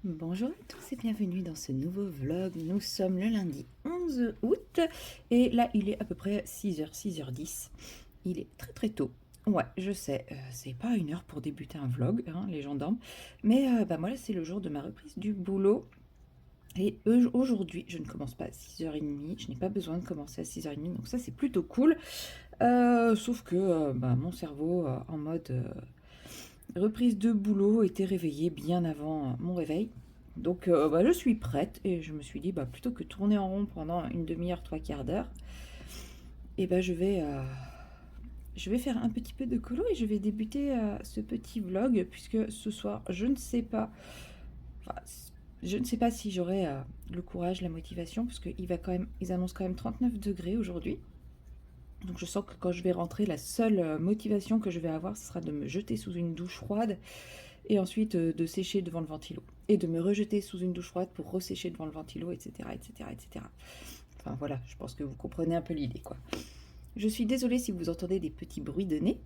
Bonjour à tous et bienvenue dans ce nouveau vlog. Nous sommes le lundi 11 août et là il est à peu près 6h, 6h10. Il est très très tôt. Ouais, je sais, c'est pas une heure pour débuter un vlog, hein, les gens dorment. Mais moi là c'est le jour de ma reprise du boulot. Et aujourd'hui, je ne commence pas à 6h30, je n'ai pas besoin de commencer à 6h30, donc ça c'est plutôt cool. Sauf que mon cerveau en mode reprise de boulot était réveillé bien avant mon réveil. Donc je suis prête et je me suis dit plutôt que tourner en rond pendant une demi-heure, trois quarts d'heure, et je vais faire un petit peu de colo et je vais débuter ce petit vlog puisque ce soir enfin, je ne sais pas si j'aurai le courage, la motivation parce ils annoncent quand même 39 degrés aujourd'hui. Donc je sens que quand je vais rentrer, la seule motivation que je vais avoir, ce sera de me jeter sous une douche froide et ensuite de sécher devant le ventilo. Et de me rejeter sous une douche froide pour ressécher devant le ventilo, etc., etc., etc. Enfin voilà, je pense que vous comprenez un peu l'idée, quoi. Je suis désolée si vous entendez des petits bruits de nez.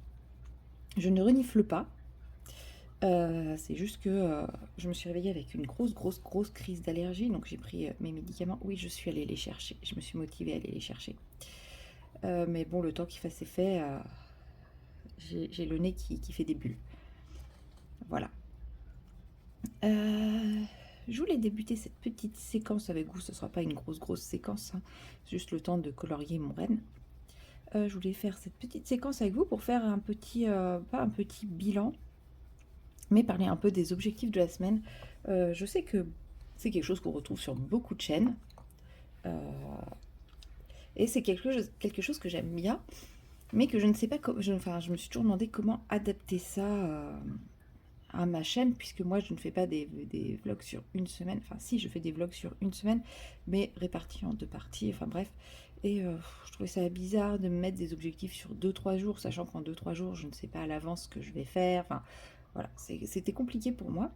Je ne renifle pas. C'est juste que je me suis réveillée avec une grosse crise d'allergie. Donc j'ai pris mes médicaments. Oui, je suis allée les chercher. Je me suis motivée à aller les chercher. Mais bon, le temps qu'il fasse effet, j'ai le nez qui fait des bulles. Voilà. Je voulais débuter cette petite séquence avec vous. Ce ne sera pas une grosse séquence, hein. Juste le temps de colorier mon renne. Je voulais faire cette petite séquence avec vous pour faire un petit, pas un petit bilan, mais parler un peu des objectifs de la semaine. Je sais que c'est quelque chose qu'on retrouve sur beaucoup de chaînes. Et c'est quelque chose que j'aime bien, mais que je ne sais pas comment. Je me suis toujours demandé comment adapter ça à ma chaîne, puisque moi je ne fais pas des vlogs sur une semaine. Enfin, si, je fais des vlogs sur une semaine, mais répartis en deux parties. Enfin, bref. Et je trouvais ça bizarre de me mettre des objectifs sur 2-3 jours, sachant qu'en 2-3 jours, je ne sais pas à l'avance ce que je vais faire. Enfin, voilà, c'était compliqué pour moi.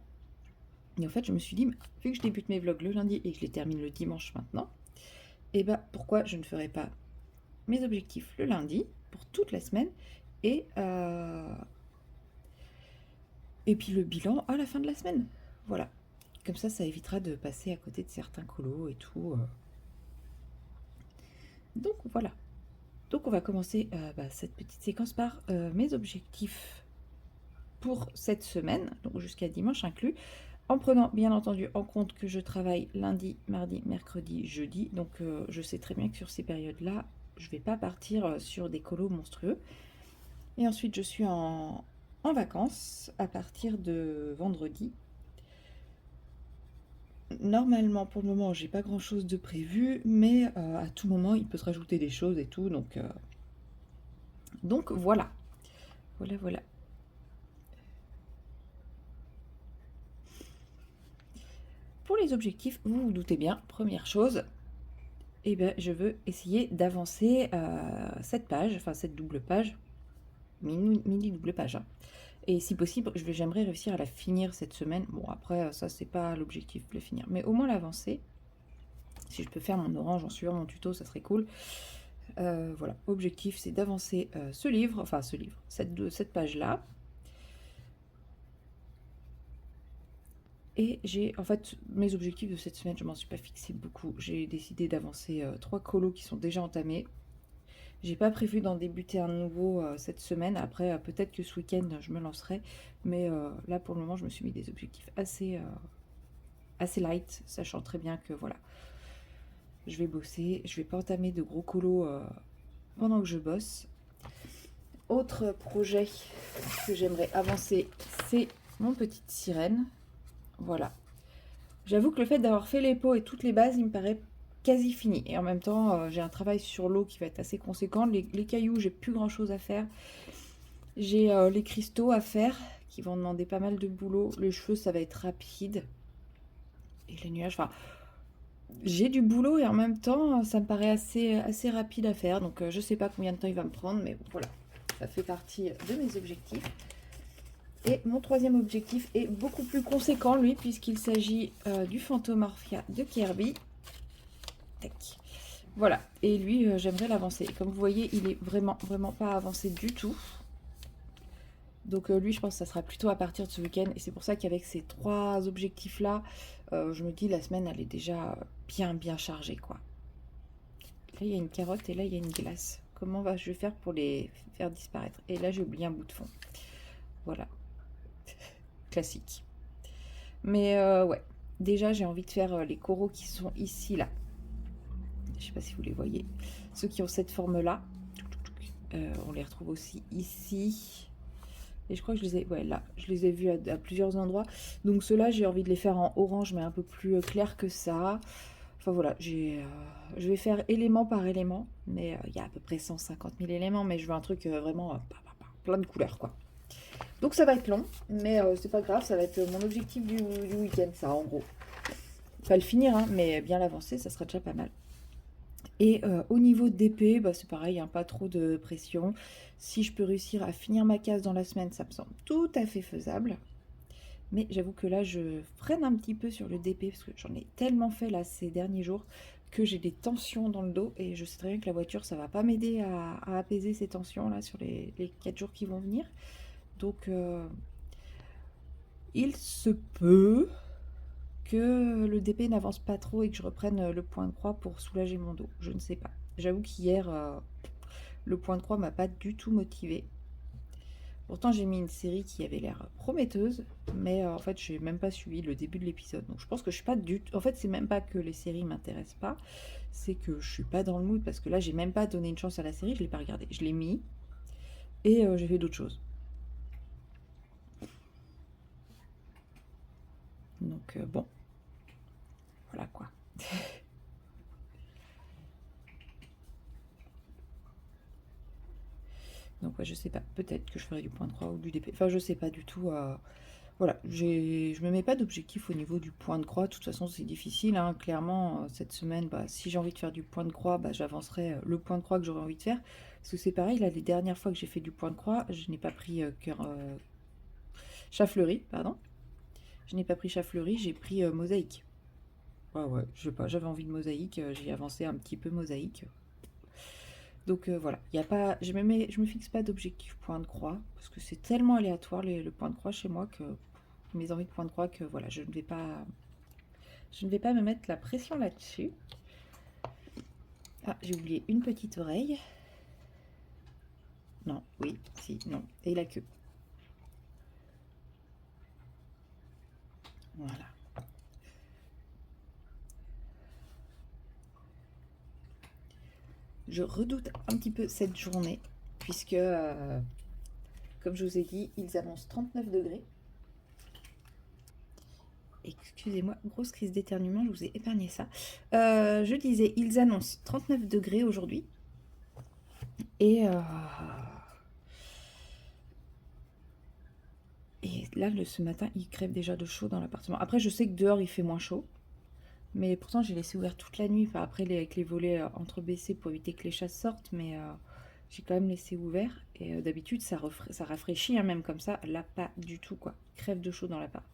Et en fait, je me suis dit, vu que je débute mes vlogs le lundi et que je les termine le dimanche maintenant, et pourquoi je ne ferais pas mes objectifs le lundi pour toute la semaine et, et puis le bilan à la fin de la semaine. Voilà. Comme ça évitera de passer à côté de certains colos et tout. Donc voilà. Donc on va commencer cette petite séquence par mes objectifs pour cette semaine, donc jusqu'à dimanche inclus, en prenant bien entendu en compte que je travaille lundi, mardi, mercredi, jeudi. Donc je sais très bien que sur ces périodes-là, je ne vais pas partir sur des colos monstrueux. Et ensuite je suis en vacances à partir de vendredi. Normalement, pour le moment, j'ai pas grand chose de prévu, mais à tout moment, il peut se rajouter des choses et tout, donc voilà. Voilà. Pour les objectifs, vous vous doutez bien, première chose, je veux essayer d'avancer cette page, enfin cette double page, mini double page, hein. Et si possible, j'aimerais réussir à la finir cette semaine. Bon, après, ça, c'est pas l'objectif de la finir, mais au moins l'avancer. Si je peux faire mon orange en suivant mon tuto, ça serait cool. Voilà, objectif, c'est d'avancer cette page-là. Et en fait, mes objectifs de cette semaine, je m'en suis pas fixé beaucoup. J'ai décidé d'avancer 3 colos qui sont déjà entamés. J'ai pas prévu d'en débuter un nouveau cette semaine. Après, peut-être que ce week-end, je me lancerai. Mais là, pour le moment, je me suis mis des objectifs assez light, sachant très bien que voilà, je vais bosser. Je vais pas entamer de gros colos pendant que je bosse. Autre projet que j'aimerais avancer, c'est mon petite sirène. Voilà. J'avoue que le fait d'avoir fait les pots et toutes les bases, il me paraît quasi fini. Et en même temps, j'ai un travail sur l'eau qui va être assez conséquent. Les cailloux, j'ai plus grand chose à faire. J'ai les cristaux à faire qui vont demander pas mal de boulot. Les cheveux, ça va être rapide. Et les nuages, enfin, j'ai du boulot et en même temps, ça me paraît assez rapide à faire. Donc, je sais pas combien de temps il va me prendre, mais voilà, ça fait partie de mes objectifs. Et mon troisième objectif est beaucoup plus conséquent, lui, puisqu'il s'agit du Phantomorphia de Kirby. Tac. Voilà, et lui, j'aimerais l'avancer. Comme vous voyez, il est vraiment pas avancé du tout. Donc lui, je pense que ça sera plutôt à partir de ce week-end. Et c'est pour ça qu'avec ces 3 objectifs-là, je me dis la semaine, elle est déjà bien chargée, quoi. Là, il y a une carotte et là, il y a une glace. Comment je vais faire pour les faire disparaître? Et là, j'ai oublié un bout de fond. Voilà, classique. Mais ouais, déjà, j'ai envie de faire les coraux qui sont ici, là. Je sais pas si vous les voyez. Ceux qui ont cette forme-là. On les retrouve aussi ici. Et je crois que je les ai, ouais, là, je les ai vus à plusieurs endroits. Donc ceux-là, j'ai envie de les faire en orange, mais un peu plus clair que ça. Enfin voilà, je vais faire élément par élément. Mais il y a à peu près 150 000 éléments. Mais je veux un truc vraiment plein de couleurs, quoi. Donc ça va être long, mais c'est pas grave, ça va être mon objectif du week-end, ça, en gros. Pas le finir, hein, mais bien l'avancer, ça sera déjà pas mal. Et au niveau d'épée, bah, c'est pareil, hein, pas trop de pression. Si je peux réussir à finir ma case dans la semaine, ça me semble tout à fait faisable. Mais j'avoue que là, je freine un petit peu sur le DP, parce que j'en ai tellement fait là ces derniers jours que j'ai des tensions dans le dos. Et je sais très bien que la voiture, ça va pas m'aider à apaiser ces tensions là sur les 4 jours qui vont venir. Donc il se peut que le DP n'avance pas trop et que je reprenne le point de croix pour soulager mon dos. Je ne sais pas. J'avoue qu'hier, le point de croix m'a pas du tout motivée. Pourtant, j'ai mis une série qui avait l'air prometteuse, mais en fait, j'ai même pas suivi le début de l'épisode. Donc, je pense que je suis pas du tout. En fait, c'est même pas que les séries m'intéressent pas, c'est que je suis pas dans le mood parce que là, j'ai même pas donné une chance à la série, je l'ai pas regardée. Je l'ai mis et j'ai fait d'autres choses. Donc, bon, voilà quoi. Donc, ouais, je sais pas. Peut-être que je ferai du point de croix ou du DP. Enfin, je sais pas du tout. Voilà, je me mets pas d'objectif au niveau du point de croix. De toute façon, c'est difficile, hein. Clairement, cette semaine, bah, si j'ai envie de faire du point de croix, bah, j'avancerai le point de croix que j'aurais envie de faire. Parce que c'est pareil, là, les dernières fois que j'ai fait du point de croix, je n'ai pas pris chat fleuri, pardon. Je n'ai pas pris chat fleuri, j'ai pris mosaïque. Ouais, ouais, je sais pas, j'avais envie de mosaïque, j'ai avancé un petit peu mosaïque. Donc voilà, y a pas, je me fixe pas d'objectif point de croix, parce que c'est tellement aléatoire le point de croix chez moi que mes envies de point de croix que voilà, je ne vais pas me mettre la pression là-dessus. Ah, j'ai oublié une petite oreille. Non, oui, si, non. Et la queue. Voilà. Je redoute un petit peu cette journée, puisque, comme je vous ai dit, ils annoncent 39 degrés. Excusez-moi, grosse crise d'éternuement, je vous ai épargné ça. Je disais, ils annoncent 39 degrés aujourd'hui. Et là, ce matin, il crève déjà de chaud dans l'appartement. Après, je sais que dehors, il fait moins chaud. Mais pourtant, j'ai laissé ouvert toute la nuit. Enfin, après, avec les volets entrebaissés pour éviter que les chats sortent. Mais j'ai quand même laissé ouvert. Et d'habitude, ça rafraîchit, hein, même comme ça. Là, pas du tout, quoi. Crève de chaud dans l'appart.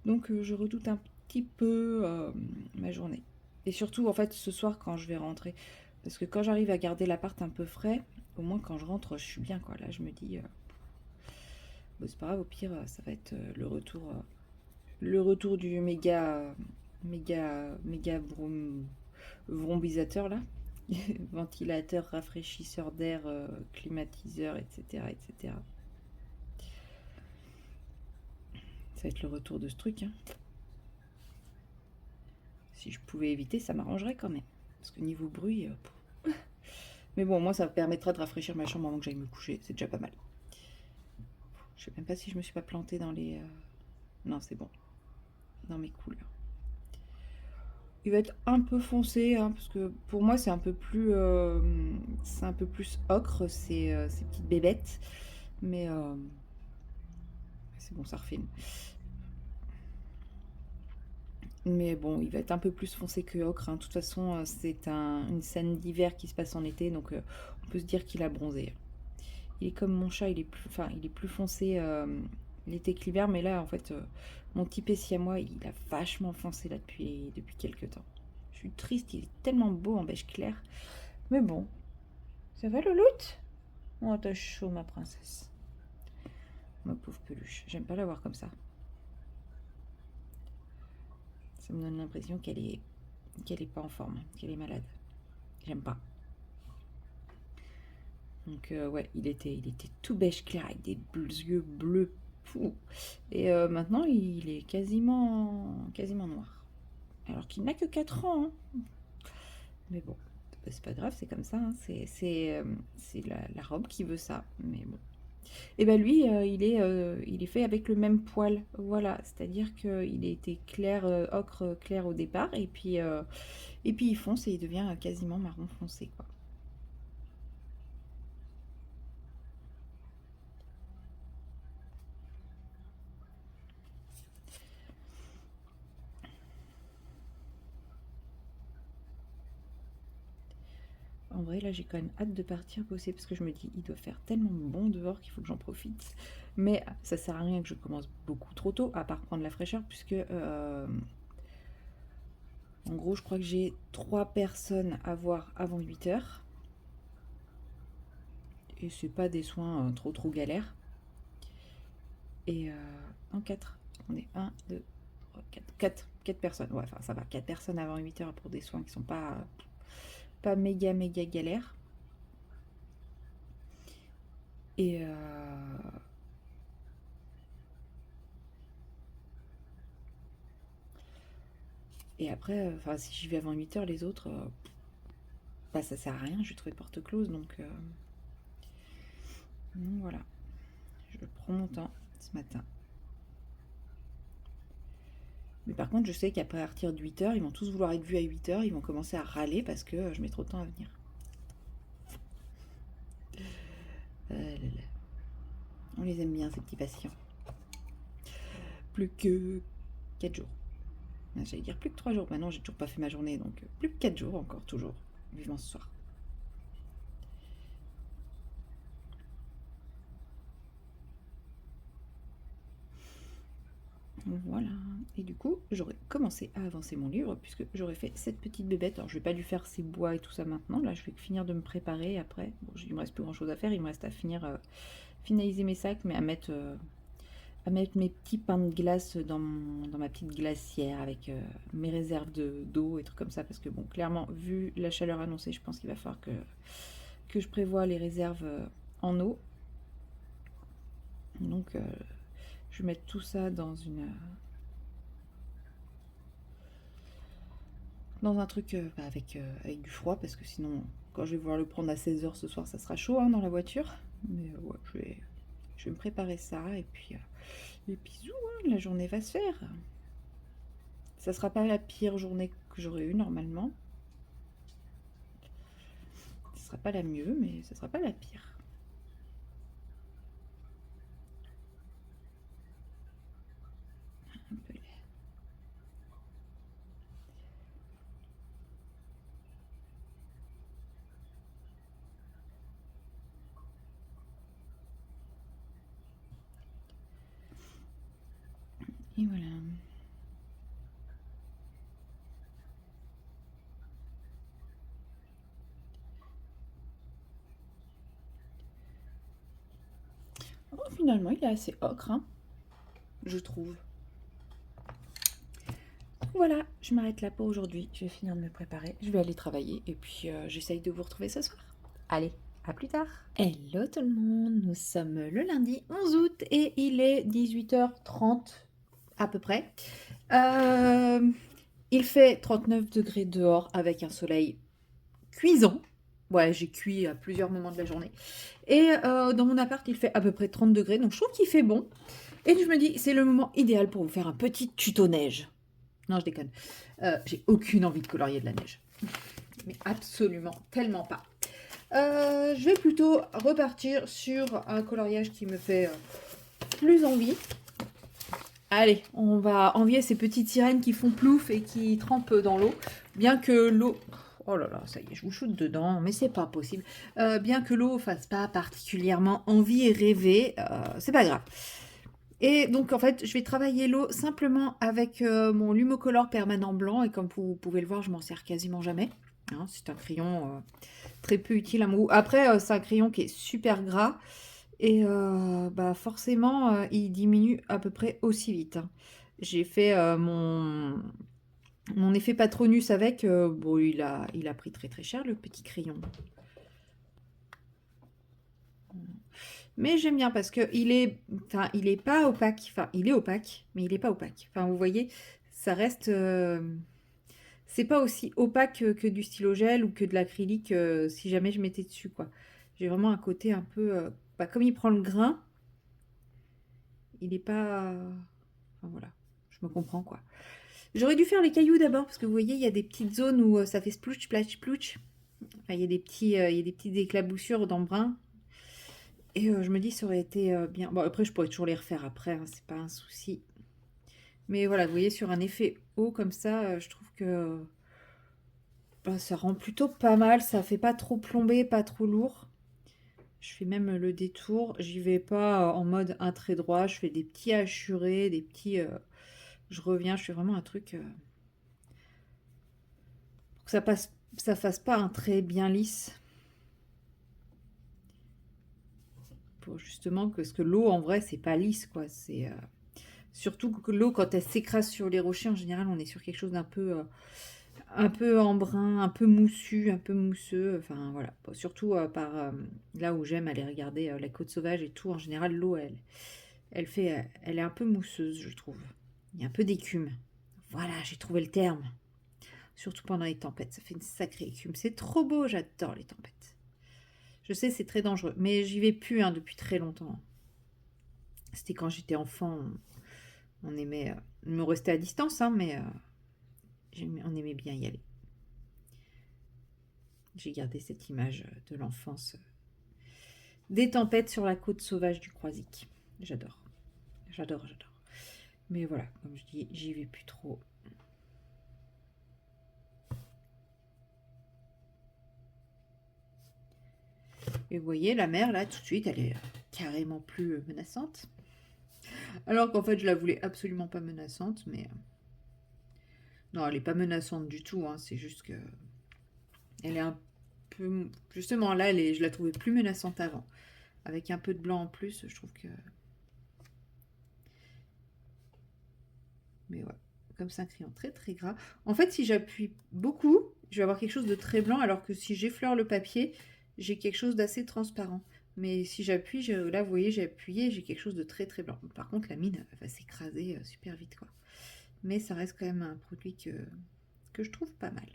Donc, je redoute un petit peu ma journée. Et surtout, en fait, ce soir, quand je vais rentrer. Parce que quand j'arrive à garder l'appart un peu frais, au moins, quand je rentre, je suis bien, quoi. Là, je me dis... bon, c'est pas grave, au pire, ça va être le retour du méga vrombisateur là. Ventilateur, rafraîchisseur d'air, climatiseur, etc., etc. Ça va être le retour de ce truc, hein. Si je pouvais éviter, ça m'arrangerait quand même. Parce que niveau bruit... Mais bon, moi, ça me permettra de rafraîchir ma chambre avant que j'aille me coucher. C'est déjà pas mal. Je sais même pas si je me suis pas plantée dans les... Non, c'est bon. Dans mes couleurs. Il va être un peu foncé, hein, parce que pour moi c'est un peu plus ocre ces petites bébêtes, mais c'est bon, ça refilme. Mais bon, il va être un peu plus foncé que ocre, hein. De toute façon, c'est une scène d'hiver qui se passe en été, donc on peut se dire qu'il a bronzé. Il est comme mon chat, il est plus foncé l'été que l'hiver, mais là, en fait, mon petit siamois, il a vachement foncé là depuis quelques temps. Je suis triste, il est tellement beau en beige clair. Mais bon, ça va, Louloute? Oh, t'as chaud, ma princesse. ma pauvre peluche. J'aime pas la voir comme ça. Ça me donne l'impression qu'elle est pas en forme, qu'elle est malade. J'aime pas. Donc ouais, il était tout beige clair avec des yeux bleus. Fou. Et maintenant, il est quasiment noir. Alors qu'il n'a que 4 ans. Hein. Mais bon, c'est pas grave, c'est comme ça. Hein. C'est la robe qui veut ça. Mais bon. Et ben lui, il est fait avec le même poil. Voilà, c'est-à-dire qu'il était clair, ocre clair au départ. Et puis il fonce et il devient quasiment marron foncé, quoi. En vrai, là, j'ai quand même hâte de partir bosser parce que je me dis, il doit faire tellement bon dehors qu'il faut que j'en profite. Mais ça sert à rien que je commence beaucoup trop tôt, à part prendre la fraîcheur, puisque en gros, je crois que j'ai 3 personnes à voir avant 8 h. Et c'est pas des soins trop galères. Et en 4. On est 1, 2, 3, 4. 4 personnes. Ouais, enfin, ça va. 4 personnes avant 8 h pour des soins qui sont pas méga galères. Et après, enfin, si j'y vais avant 8 h, les autres, bah, ça sert à rien, je vais trouver porte close. Donc voilà, je prends mon temps ce matin. Mais par contre, je sais qu'après à partir de 8 h, ils vont tous vouloir être vus à 8 h, ils vont commencer à râler parce que je mets trop de temps à venir. Là, là. On les aime bien, ces petits patients. Plus que 4 jours. J'allais dire plus que 3 jours. Maintenant, j'ai toujours pas fait ma journée, donc plus que 4 jours encore, toujours. Vivement ce soir. Voilà. Et du coup, j'aurais commencé à avancer mon livre puisque j'aurais fait cette petite bébête. Alors, je vais pas lui faire ses bois et tout ça maintenant. Là, je vais finir de me préparer après. Bon, il me reste plus grand chose à faire. Il me reste à finaliser mes sacs, mais à mettre mes petits pains de glace dans ma petite glacière avec mes réserves d'eau et trucs comme ça. Parce que, bon, clairement, vu la chaleur annoncée, je pense qu'il va falloir que je prévoie les réserves en eau. Donc, je vais mettre tout ça dans un truc avec du froid, parce que sinon, quand je vais vouloir le prendre à 16 h ce soir, ça sera chaud, hein, dans la voiture. Mais ouais, je vais me préparer ça, et puis zou, hein, la journée va se faire. Ça sera pas la pire journée que j'aurais eue normalement. Ce sera pas la mieux, mais ce sera pas la pire. Un peu. Et voilà. Oh, finalement, il est assez ocre, hein, je trouve. Voilà, je m'arrête là pour aujourd'hui. Je vais finir de me préparer. Je vais aller travailler et puis j'essaye de vous retrouver ce soir. Allez, à plus tard. Hello tout le monde, nous sommes le lundi 11 août et il est 18 h 30 à peu près. Il fait 39 degrés dehors avec un soleil cuisant. Ouais, j'ai cuit à plusieurs moments de la journée. Et dans mon appart, il fait à peu près 30 degrés, donc je trouve qu'il fait bon. Et je me dis, c'est le moment idéal pour vous faire un petit tuto neige. Non, je déconne. J'ai aucune envie de colorier de la neige. Mais absolument, tellement pas. Je vais plutôt repartir sur un coloriage qui me fait plus envie. Allez, on va envier ces petites sirènes qui font plouf et qui trempent dans l'eau. Bien que l'eau... Oh là là, ça y est, je vous shoot dedans, mais c'est pas possible. Bien que l'eau fasse pas particulièrement envie et rêver, c'est pas grave. Et donc, en fait, je vais travailler l'eau simplement avec mon Lumocolor permanent blanc. Et comme vous pouvez le voir, je m'en sers quasiment jamais. Hein, c'est un crayon très peu utile à mon goût. Après, c'est un crayon qui est super gras. Et bah, forcément, il diminue à peu près aussi vite, hein. J'ai fait, mon effet Patronus avec, bon il a pris très, très cher le petit crayon. Mais j'aime bien parce qu'il est, enfin, il est pas opaque. Enfin, il est opaque, mais il est pas opaque. Enfin, vous voyez, ça reste, c'est pas aussi opaque que du stylo gel ou que de l'acrylique si jamais je mettais dessus, quoi. J'ai vraiment un côté un peu, bah, comme il prend le grain, il est pas, enfin voilà, je me comprends, quoi. J'aurais dû faire les cailloux d'abord parce que vous voyez, il y a des petites zones où ça fait splouch, splash, splouch. Enfin, il y a des petits, il y a des petites éclaboussures d'embrun. Et je me dis, ça aurait été bien. Bon, après, je pourrais toujours les refaire après, hein, c'est pas un souci. Mais voilà, vous voyez, sur un effet haut comme ça, je trouve que bah, ça rend plutôt pas mal. Ça fait pas trop plomber, pas trop lourd. Je fais même le détour. J'y vais pas en mode un trait droit. Je fais des petits hachurés, des petits. Je reviens, je fais vraiment un truc pour que ça fasse pas un trait bien lisse. Pour justement que, parce que l'eau en vrai, c'est pas lisse, quoi. C'est. Surtout que l'eau, quand elle s'écrase sur les rochers, en général, on est sur quelque chose un peu embrun, un peu moussu, un peu mousseux. Enfin, voilà. Bon, surtout là où j'aime aller regarder la côte sauvage et tout. En général, l'eau, elle est un peu mousseuse, je trouve. Il y a un peu d'écume. Voilà, j'ai trouvé le terme. Surtout pendant les tempêtes, ça fait une sacrée écume. C'est trop beau, j'adore les tempêtes. Je sais, c'est très dangereux, mais j'y vais plus hein, depuis très longtemps. C'était quand j'étais enfant, on aimait me rester à distance, hein, mais on aimait bien y aller. J'ai gardé cette image de l'enfance. Des tempêtes sur la côte sauvage du Croisic. J'adore. J'adore, j'adore. Mais voilà, comme je dis, j'y vais plus trop. Et vous voyez, la mer, là, tout de suite, elle est carrément plus menaçante. Alors qu'en fait, je la voulais absolument pas menaçante, mais... non, elle est pas menaçante du tout, hein, c'est juste que... elle est un peu... Justement, là, je la trouvais plus menaçante avant. Avec un peu de blanc en plus, je trouve que... Mais ouais, comme c'est un crayon très très gras. En fait, si j'appuie beaucoup, je vais avoir quelque chose de très blanc, alors que si j'effleure le papier, j'ai quelque chose d'assez transparent. Mais si j'appuie, là vous voyez, j'ai appuyé, j'ai quelque chose de très très blanc. Par contre, la mine elle va s'écraser super vite, quoi. Mais ça reste quand même un produit que je trouve pas mal.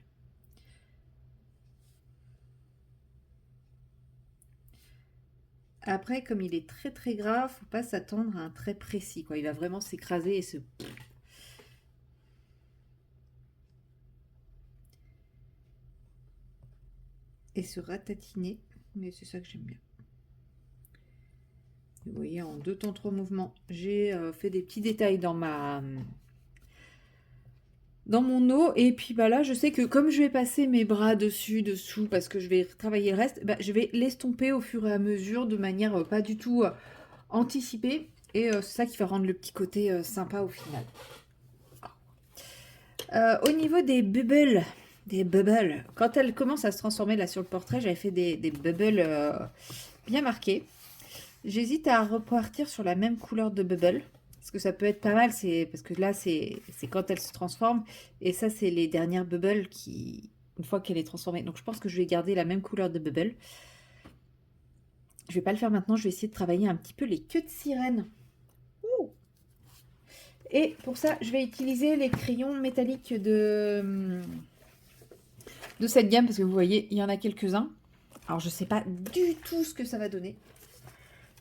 Après, comme il est très très gras, faut pas s'attendre à un trait précis, quoi. Il va vraiment s'écraser et se ratatiner. Mais c'est ça que j'aime bien. Vous voyez, en 2 temps 3 mouvements, j'ai fait des petits détails dans mon eau. Et puis bah là, je sais que comme je vais passer mes bras dessus, dessous, parce que je vais travailler le reste, bah, je vais l'estomper au fur et à mesure de manière pas du tout anticipée. Et c'est ça qui va rendre le petit côté sympa au final. Au niveau des bubbles, quand elles commencent à se transformer là sur le portrait, j'avais fait des bubbles bien marqués. J'hésite à repartir sur la même couleur de bubble. Parce que ça peut être pas mal, parce que là, c'est quand elle se transforme. Et ça, c'est les dernières bubbles une fois qu'elle est transformée. Donc, je pense que je vais garder la même couleur de bubble. Je vais pas le faire maintenant. Je vais essayer de travailler un petit peu les queues de sirène. Ouh. Et pour ça, je vais utiliser les crayons métalliques de cette gamme. Parce que vous voyez, il y en a quelques-uns. Alors, je sais pas du tout ce que ça va donner.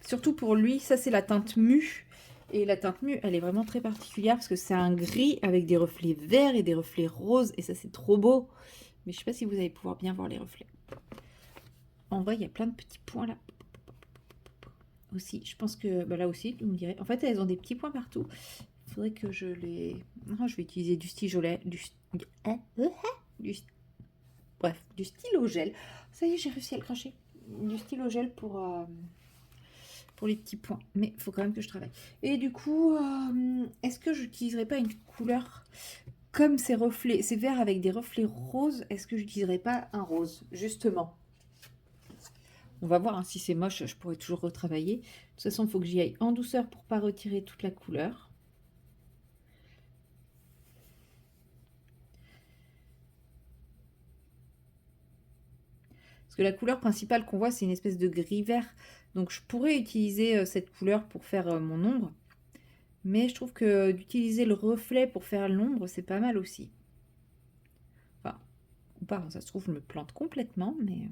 Surtout pour lui, ça, c'est la teinte mue. Et la teinte mue, elle est vraiment très particulière parce que c'est un gris avec des reflets verts et des reflets roses. Et ça, c'est trop beau. Mais je sais pas si vous allez pouvoir bien voir les reflets. En vrai, il y a plein de petits points là. Aussi, je pense que bah là aussi, vous me direz. En fait, elles ont des petits points partout. Il faudrait que je les... Non, je vais utiliser du stylo gel. Bref, du stylo gel. Ça y est, j'ai réussi à le cracher. Du stylo gel pour les petits points. Mais il faut quand même que je travaille. Et du coup, est-ce que j'utiliserai pas une couleur comme ces reflets, ces verts avec des reflets roses, est-ce que j'utiliserai pas un rose, justement? On va voir, hein, si c'est moche, je pourrais toujours retravailler. De toute façon, il faut que j'y aille en douceur pour pas retirer toute la couleur. Parce que la couleur principale qu'on voit, c'est une espèce de gris vert. Donc je pourrais utiliser cette couleur pour faire mon ombre. Mais je trouve que d'utiliser le reflet pour faire l'ombre, c'est pas mal aussi. Enfin, ou pas, ça se trouve, je me plante complètement, mais...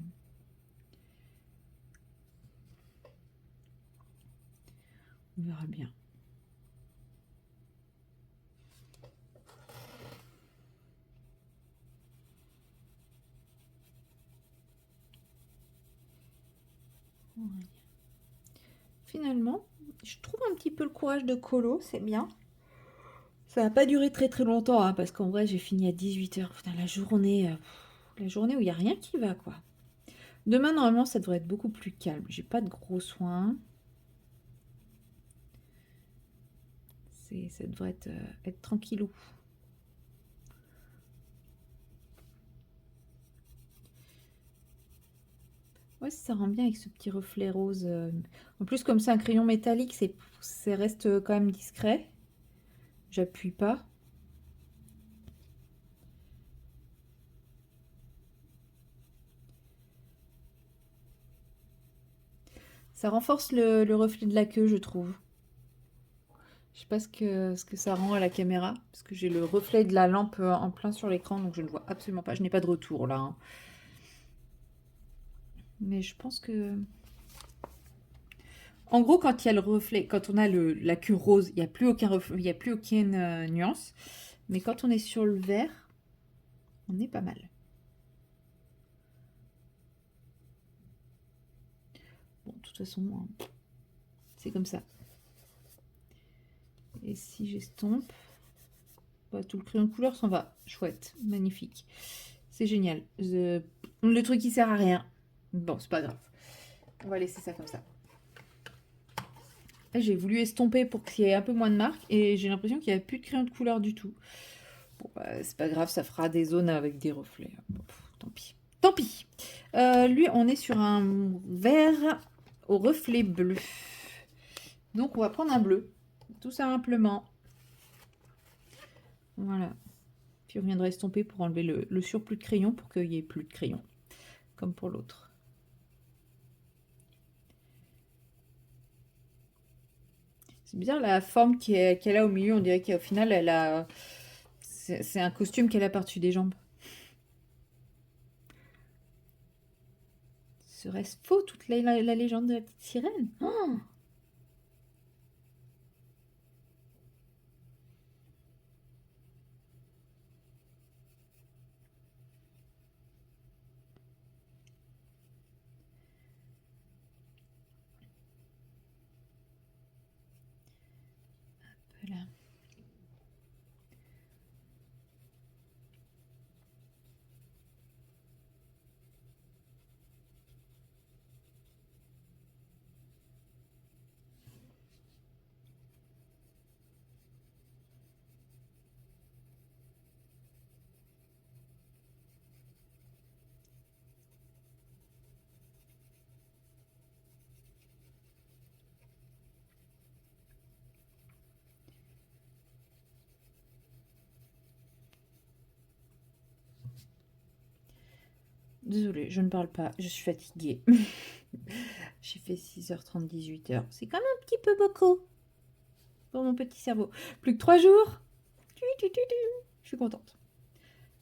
On verra bien. Finalement, je trouve un petit peu le courage de colo, c'est bien. Ça va pas durer très très longtemps, hein, parce qu'en vrai, j'ai fini à 18h. Putain, la journée où il n'y a rien qui va, quoi. Demain, normalement, ça devrait être beaucoup plus calme. J'ai pas de gros soins. Ça devrait être tranquillou. Ouais, ça rend bien avec ce petit reflet rose. En plus, comme c'est un crayon métallique, ça reste quand même discret. J'appuie pas. Ça renforce le reflet de la queue, je trouve. Je sais pas ce que ça rend à la caméra, parce que j'ai le reflet de la lampe en plein sur l'écran, donc je ne vois absolument pas. Je n'ai pas de retour là, hein. Mais je pense que... En gros, quand il y a le reflet, quand on a la queue rose, il n'y a plus aucun reflet, il n'y a plus aucune nuance. Mais quand on est sur le vert, on est pas mal. Bon, de toute façon, c'est comme ça. Et si j'estompe, bah, tout le crayon de couleur s'en va. Chouette, magnifique. C'est génial. Le truc qui sert à rien. Bon, c'est pas grave. On va laisser ça comme ça. J'ai voulu estomper pour qu'il y ait un peu moins de marques et j'ai l'impression qu'il n'y a plus de crayon de couleur du tout. Bon, bah, c'est pas grave, ça fera des zones avec des reflets. Bon, tant pis. Tant pis. Lui, on est sur un vert au reflet bleu. Donc, on va prendre un bleu. Tout simplement. Voilà. Puis on viendra estomper pour enlever le surplus de crayon pour qu'il n'y ait plus de crayon. Comme pour l'autre. C'est bizarre la forme qu'elle a au milieu. On dirait qu'au final, elle a... C'est un costume qu'elle a par-dessus des jambes. Serait-ce faux, toute la légende de la petite sirène? Oh, voilà. Désolée, je ne parle pas, je suis fatiguée. J'ai fait 6h30, 18h. C'est quand même un petit peu beaucoup pour mon petit cerveau. Plus que 3 jours. Je suis contente.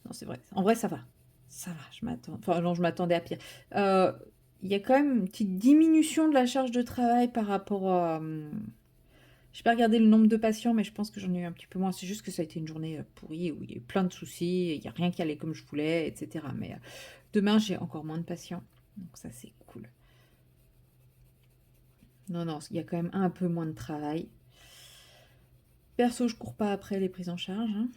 Non, c'est vrai. En vrai, ça va. Ça va, je m'attends. Enfin, non, je m'attendais à pire. Il y a quand même une petite diminution de la charge de travail par rapport à... Je n'ai pas regardé le nombre de patients, mais je pense que j'en ai eu un petit peu moins. C'est juste que ça a été une journée pourrie où il y a eu plein de soucis, il n'y a rien qui allait comme je voulais, etc. Mais demain, j'ai encore moins de patients. Donc ça, c'est cool. Non, non, il y a quand même un peu moins de travail. Perso, je cours pas après les prises en charge, hein.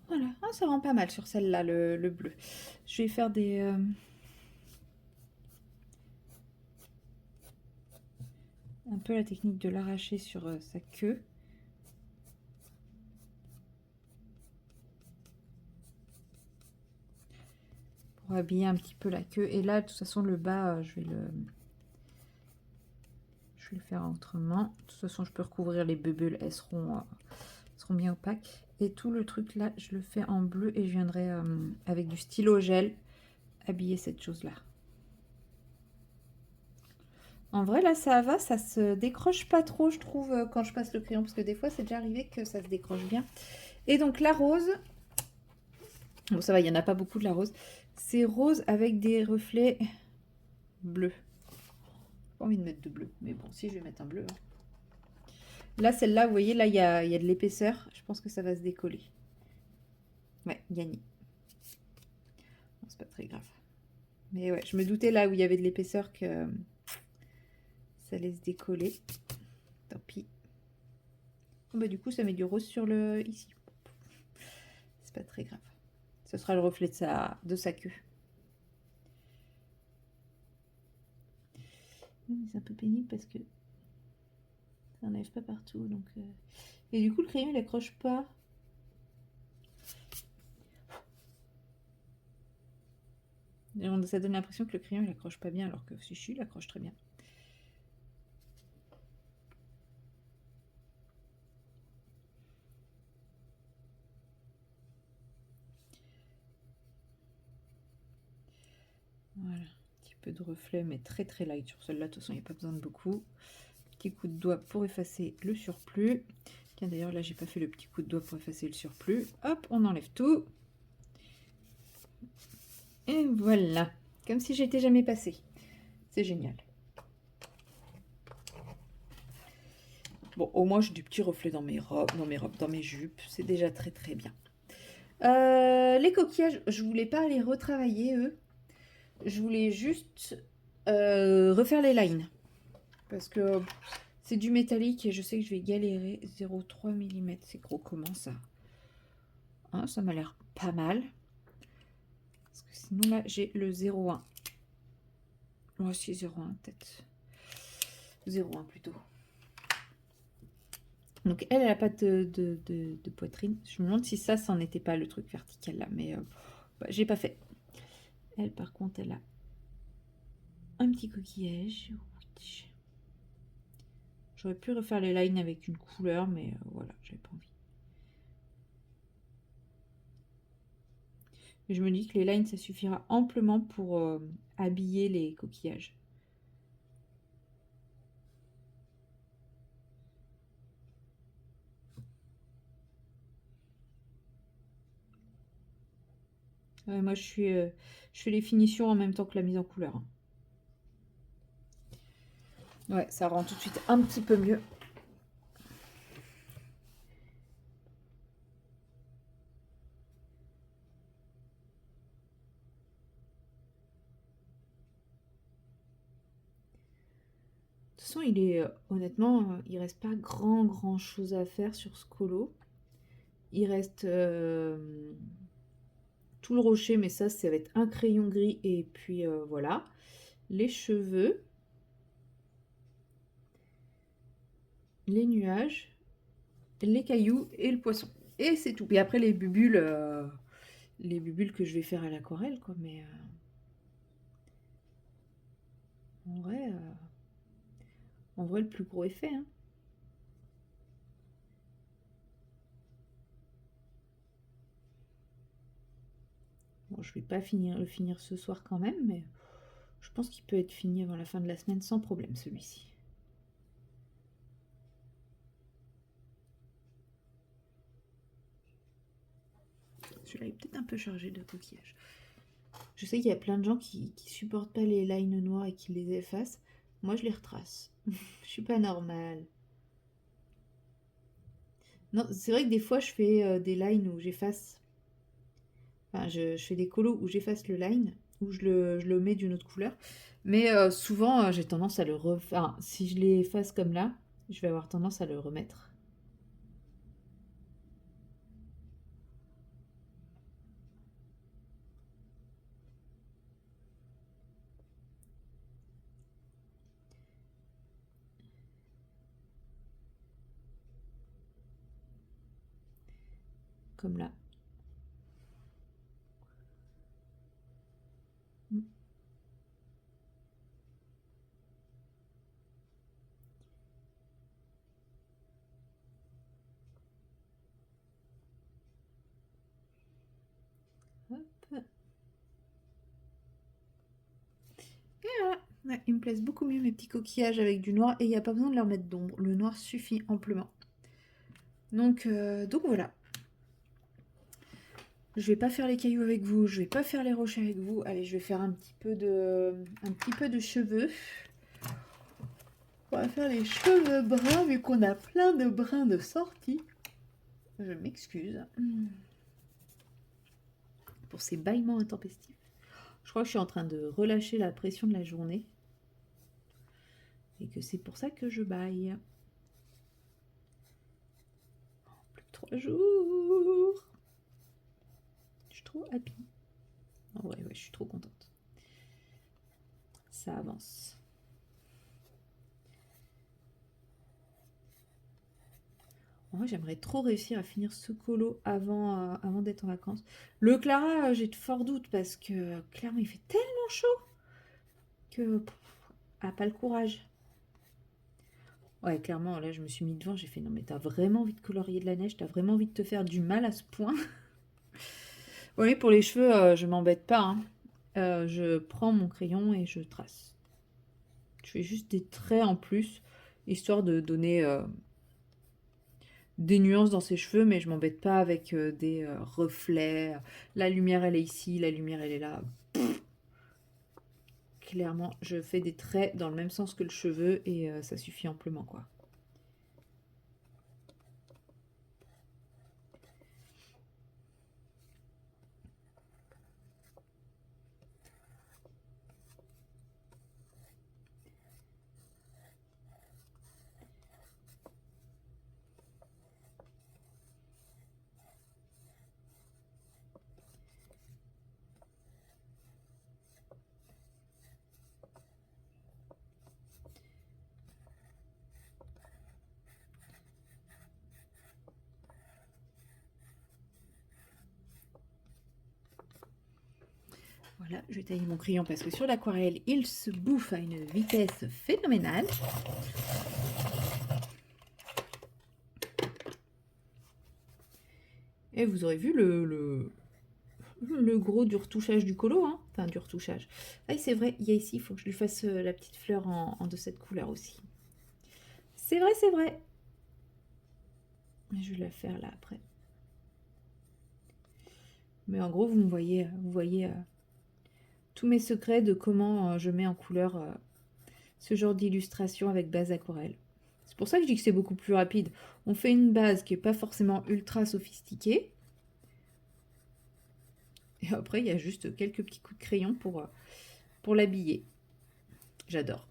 Voilà. Ah, Ah, ça rend pas mal sur celle-là, le bleu. Je vais faire des... un peu la technique de l'arracher sur sa queue. Pour habiller un petit peu la queue. Et là, de toute façon, le bas, je vais le faire autrement. De toute façon, je peux recouvrir les bulles, elles seront bien opaques. Et tout le truc là, je le fais en bleu et je viendrai avec du stylo gel habiller cette chose-là. En vrai, là, ça va, ça se décroche pas trop, je trouve, quand je passe le crayon, parce que des fois, c'est déjà arrivé que ça se décroche bien. Et donc, la rose, bon, ça va, il n'y en a pas beaucoup de la rose. C'est rose avec des reflets bleus. J'ai pas envie de mettre de bleu, mais bon, si, je vais mettre un bleu. Hein. Là, celle-là, vous voyez, là, il y a de l'épaisseur. Je pense que ça va se décoller. Ouais, gagné. Bon, c'est pas très grave. Mais ouais, je me doutais là où il y avait de l'épaisseur que ça allait se décoller. Tant pis. Oh, bah, du coup, ça met du rose sur le... ici. C'est pas très grave. Ce sera le reflet de sa queue. C'est un peu pénible parce que ça n'enlève pas partout. Donc, et du coup, le crayon, il accroche pas. Ça donne l'impression que le crayon, il accroche pas bien, alors que si il accroche très bien. Voilà, un petit peu de reflet, mais très très light sur celle-là. De toute façon, il n'y a pas besoin de beaucoup. Petit coup de doigt pour effacer le surplus. Tiens, d'ailleurs, là, j'ai pas fait le petit coup de doigt pour effacer le surplus. Hop, on enlève tout. Et voilà, comme si j'étais jamais passée. C'est génial. Bon, au moins, j'ai du petit reflet dans mes robes, dans mes jupes. C'est déjà très très bien. Les coquillages, je voulais pas les retravailler, eux. Je voulais juste refaire les lines. Parce que c'est du métallique et je sais que je vais galérer. 0,3 mm, c'est gros comment ça? Hein, ça m'a l'air pas mal. Parce que sinon là, j'ai le 0,1. Moi aussi 0,1 peut-être. 0,1 plutôt. Donc elle n'a pas de poitrine. Je me demande si ça n'en était pas le truc vertical là. Mais bah, j'ai pas fait. Elle par contre, elle a un petit coquillage. J'aurais pu refaire les lines avec une couleur, mais voilà, j'avais pas envie. Et je me dis que les lines, ça suffira amplement pour habiller les coquillages. Moi, je fais les finitions en même temps que la mise en couleur. Hein. Ouais, ça rend tout de suite un petit peu mieux. De toute façon, il est honnêtement, il reste pas grand chose à faire sur ce colo. Il reste tout le rocher, mais ça va être un crayon gris et puis voilà. Les cheveux, les nuages, les cailloux et le poisson. Et c'est tout. Et après les bubules que je vais faire à l'aquarelle, quoi. Mais en vrai, le plus gros est fait. Hein. Bon, je vais pas le finir ce soir quand même, mais je pense qu'il peut être fini avant la fin de la semaine sans problème, celui-ci. Celui-là est peut-être un peu chargé de coquillages. Je sais qu'il y a plein de gens qui supportent pas les lines noires et qui les effacent. Moi, je les retrace. Je suis pas normale. Non, c'est vrai que des fois, je fais des lines où j'efface. Enfin, je fais des colos où j'efface le line, où je le mets d'une autre couleur. Mais souvent, j'ai tendance à le refaire. Enfin, si je les efface comme là, je vais avoir tendance à le remettre. comme là. Hop. Et voilà. Ouais, ils me plaisent beaucoup mieux mes petits coquillages avec du noir et il n'y a pas besoin de leur mettre d'ombre. Le noir suffit amplement. Donc voilà. Je vais pas faire les cailloux avec vous, je vais pas faire les rochers avec vous. Allez, je vais faire un petit peu de cheveux. On va faire les cheveux bruns vu qu'on a plein de brins de sortie. Je m'excuse pour ces bâillements intempestifs. Je crois que je suis en train de relâcher la pression de la journée. Et que c'est pour ça que je bâille. Plus que 3 jours. Je suis trop happy. Oh ouais, je suis trop contente. Ça avance. Moi, j'aimerais trop réussir à finir ce colo avant d'être en vacances. Le Clara, j'ai de forts doutes parce que clairement, il fait tellement chaud que pas le courage. Ouais, clairement, là, je me suis mis devant, j'ai fait non, mais t'as vraiment envie de colorier de la neige, t'as vraiment envie de te faire du mal à ce point. Oui, pour les cheveux, je m'embête pas. Hein. Je prends mon crayon et je trace. Je fais juste des traits en plus, histoire de donner des nuances dans ses cheveux, mais je m'embête pas avec des reflets. La lumière, elle est ici, la lumière, elle est là. Clairement, je fais des traits dans le même sens que le cheveu et ça suffit amplement, quoi. Voilà, je vais tailler mon crayon parce que sur l'aquarelle, il se bouffe à une vitesse phénoménale. Et vous aurez vu le gros du retouchage du colo, hein. Enfin du retouchage. Ah, c'est vrai, il y a ici, il faut que je lui fasse la petite fleur en de cette couleur aussi. C'est vrai, c'est vrai. Je vais la faire là après. Mais en gros, vous voyez tous mes secrets de comment je mets en couleur ce genre d'illustration avec base aquarelle. C'est pour ça que je dis que c'est beaucoup plus rapide. On fait une base qui n'est pas forcément ultra sophistiquée. Et après, il y a juste quelques petits coups de crayon pour l'habiller. J'adore.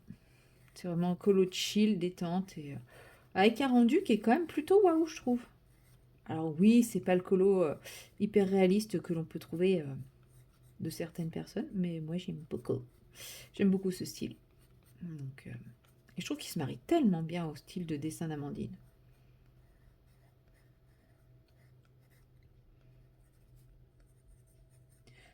C'est vraiment colo chill, détente et avec un rendu qui est quand même plutôt waouh, je trouve. Alors oui, c'est pas le colo hyper réaliste que l'on peut trouver de certaines personnes, mais moi j'aime beaucoup. J'aime beaucoup ce style. Donc, et je trouve qu'il se marie tellement bien au style de dessin d'Amandine.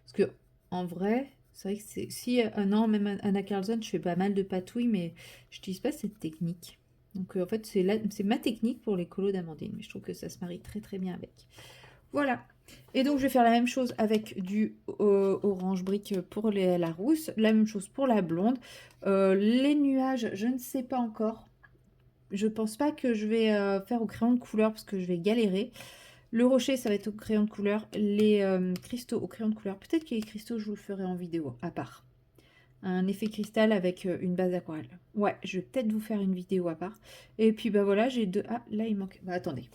Parce que en vrai, c'est vrai que c'est si non, même Anna Carlson, je fais pas mal de patouilles, mais je n'utilise pas cette technique. Donc en fait, c'est ma technique pour les colos d'Amandine, mais je trouve que ça se marie très très bien avec. Voilà. Et donc je vais faire la même chose avec du orange brique pour la rousse, la même chose pour la blonde. Les nuages, je ne sais pas encore. Je pense pas que je vais faire au crayon de couleur parce que je vais galérer. Le rocher, ça va être au crayon de couleur. Les cristaux au crayon de couleur. Peut-être que les cristaux, je vous le ferai en vidéo, à part. Un effet cristal avec une base aquarelle. Ouais, je vais peut-être vous faire une vidéo à part. Et puis, bah voilà, j'ai deux... Ah, là, il manque... Bah, attendez.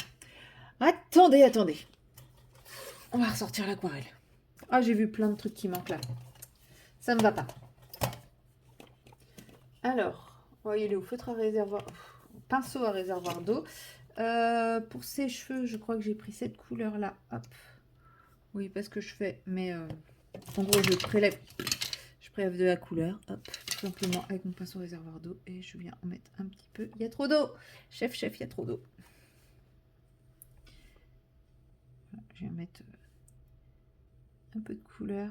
Attendez. On va ressortir l'aquarelle. Ah, j'ai vu plein de trucs qui manquent là. Ça ne va pas. Alors, on va y aller au feutre à réservoir... Pinceau à réservoir d'eau. Pour ses cheveux, je crois que j'ai pris cette couleur-là. Hop. Oui, parce que je fais, mais en gros, je prélève de la couleur, hop, tout simplement avec mon pinceau réservoir d'eau et je viens en mettre un petit peu. Il y a trop d'eau, chef, il y a trop d'eau. je vais mettre un peu de couleur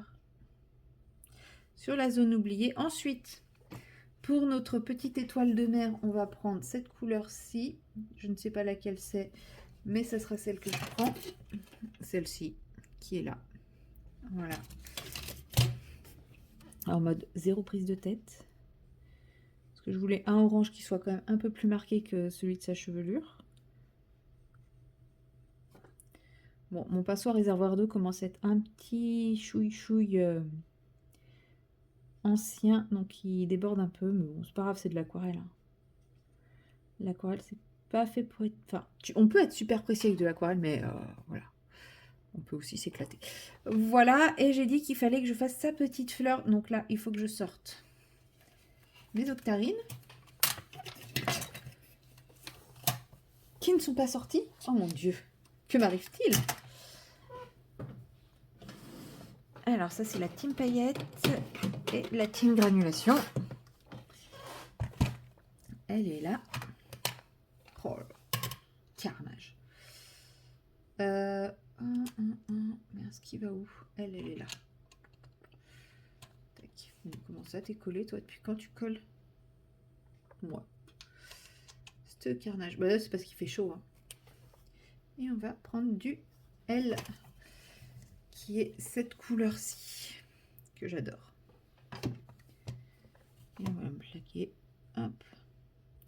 sur la zone oubliée. Ensuite, pour notre petite étoile de mer, on va prendre cette couleur-ci. Je ne sais pas laquelle c'est, mais ça sera celle que je prends. Celle-ci, qui est là. Voilà. En mode zéro prise de tête. Parce que je voulais un orange qui soit quand même un peu plus marqué que celui de sa chevelure. Bon, mon pinceau réservoir d'eau commence à être un petit chouille-chouille ancien, donc il déborde un peu, mais bon, c'est pas grave, c'est de l'aquarelle. Hein. L'aquarelle, c'est pas fait pour être... Enfin, on peut être super précis avec de l'aquarelle, mais voilà. On peut aussi s'éclater. Voilà, et j'ai dit qu'il fallait que je fasse sa petite fleur. Donc là, il faut que je sorte mes octarines. Qui ne sont pas sorties. Oh mon Dieu, que m'arrive-t-il? Alors ça, c'est la team paillette et la team granulation. Elle est là. Oh, carnage. Merde, ce qui va où? Elle est là. Tac. Comment ça, t'es collé, toi? Depuis quand tu colles? Moi. Ce carnage. Bah, c'est parce qu'il fait chaud. Hein. Et on va prendre du L, qui est cette couleur-ci, que j'adore. Et on va me plaquer. Hop.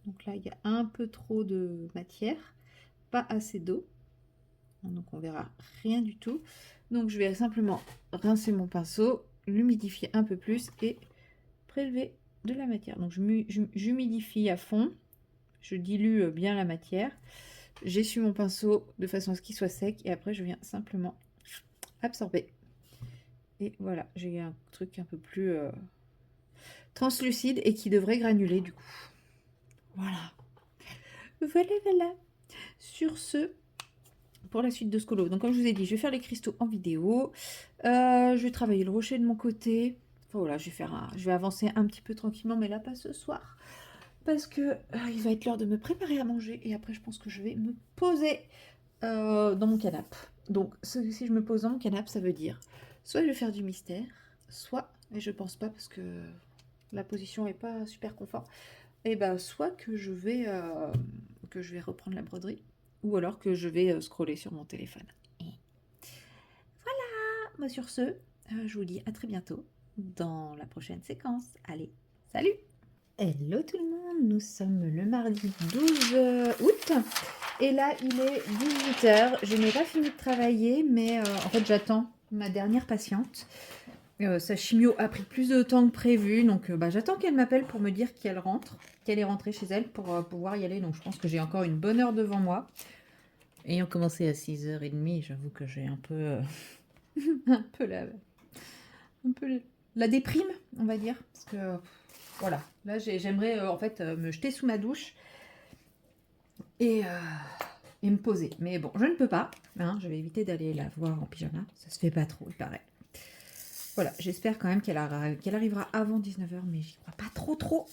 Donc là, il y a un peu trop de matière, pas assez d'eau. Donc on verra rien du tout. Donc je vais simplement rincer mon pinceau, l'humidifier un peu plus et prélever de la matière. Donc j'humidifie à fond, je dilue bien la matière, j'essuie mon pinceau de façon à ce qu'il soit sec et après je viens simplement absorber. Et voilà, j'ai un truc un peu plus translucide et qui devrait granuler du coup. Voilà. Voilà. Sur ce, pour la suite de ce colo. Donc comme je vous ai dit, je vais faire les cristaux en vidéo. Je vais travailler le rocher de mon côté. Enfin voilà, je vais avancer un petit peu tranquillement, mais là pas ce soir. Parce que il va être l'heure de me préparer à manger. Et après, je pense que je vais me poser dans mon canapé. Donc si je me pose dans mon canapé, ça veut dire soit je vais faire du mystère, soit, et je pense pas parce que la position est pas super confort, et ben soit que je vais reprendre la broderie, ou alors que je vais scroller sur mon téléphone. Et voilà, moi sur ce, je vous dis à très bientôt dans la prochaine séquence. Allez, salut! Hello tout le monde, nous sommes le mardi 12 août et là il est 18 h. Je n'ai pas fini de travailler, mais en fait j'attends ma dernière patiente. Sa chimio a pris plus de temps que prévu, donc j'attends qu'elle m'appelle pour me dire qu'elle rentre, qu'elle est rentrée chez elle pour pouvoir y aller. Donc je pense que j'ai encore une bonne heure devant moi. Ayant commencé à 6h30, j'avoue que j'ai un peu, un peu la déprime, on va dire, parce que voilà, là j'aimerais en fait me jeter sous ma douche et me poser. Mais bon, je ne peux pas, hein, je vais éviter d'aller la voir en pyjama, ça se fait pas trop, il paraît. Voilà, j'espère quand même qu'elle arrivera avant 19h, mais j'y crois pas trop.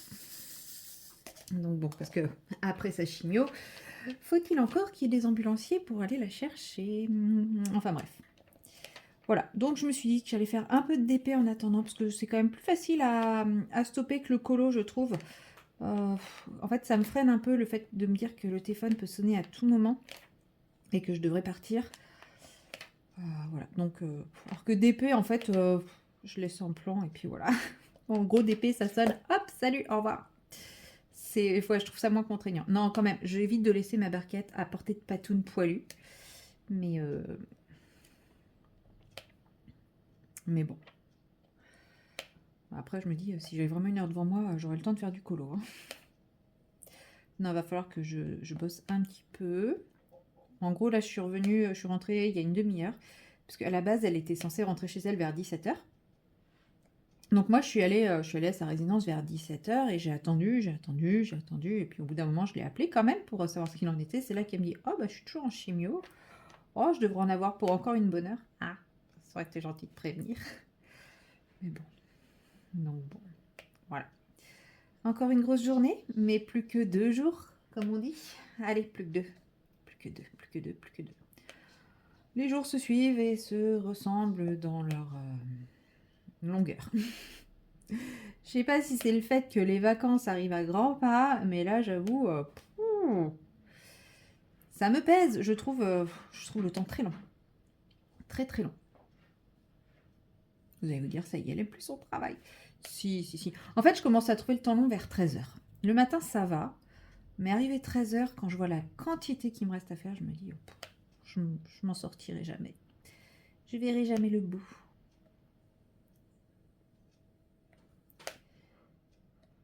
Donc bon, parce que après sa chimio, faut-il encore qu'il y ait des ambulanciers pour aller la chercher? Enfin bref. Voilà, donc je me suis dit que j'allais faire un peu de DP en attendant, parce que c'est quand même plus facile à stopper que le colo, je trouve. En fait, ça me freine un peu le fait de me dire que le téléphone peut sonner à tout moment et que je devrais partir. Voilà, donc, alors que DP, en fait, je laisse en plan et puis voilà. En gros, DP, ça sonne, hop, salut, au revoir. Je trouve ça moins contraignant. Non, quand même, j'évite de laisser ma barquette à portée de patoune poilue. Mais bon. Après, je me dis, si j'avais vraiment une heure devant moi, j'aurais le temps de faire du colo. Hein. Non, il va falloir que je bosse un petit peu. En gros, là, je suis rentrée il y a une demi-heure. Parce qu'à la base, elle était censée rentrer chez elle vers 17h. Donc moi, je suis allée à sa résidence vers 17h et j'ai attendu. Et puis au bout d'un moment, je l'ai appelée quand même pour savoir ce qu'il en était. C'est là qu'elle me dit, oh, je suis toujours en chimio. Oh, je devrais en avoir pour encore une bonne heure. Ah, ça aurait été gentil de prévenir. Mais bon. Donc bon, voilà. Encore une grosse journée, mais plus que 2 jours, comme on dit. Allez, plus que 2. Les jours se suivent et se ressemblent dans leur longueur. Je sais pas si c'est le fait que les vacances arrivent à grands pas, mais là, j'avoue, ça me pèse. Je trouve le temps très long. Très, très long. Vous allez vous dire, ça y est, elle aime plus son travail. Si, si, si. En fait, je commence à trouver le temps long vers 13h. Le matin, ça va. Mais arrivé 13h, quand je vois la quantité qu'il me reste à faire, je me dis, je m'en sortirai jamais. Je verrai jamais le bout.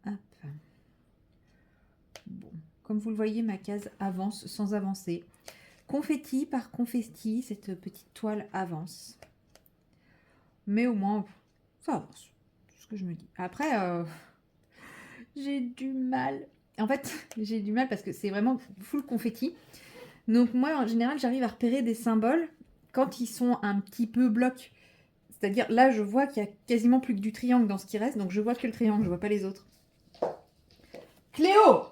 Hop. Bon. Comme vous le voyez, ma case avance sans avancer. Confetti par confetti, cette petite toile avance. Mais au moins, ça avance. C'est ce que je me dis. Après, j'ai du mal. En fait, j'ai du mal parce que c'est vraiment full confetti. Donc moi, en général, j'arrive à repérer des symboles quand ils sont un petit peu blocs. C'est-à-dire, là, je vois qu'il y a quasiment plus que du triangle dans ce qui reste. Donc je vois que le triangle, je vois pas les autres. Cléo!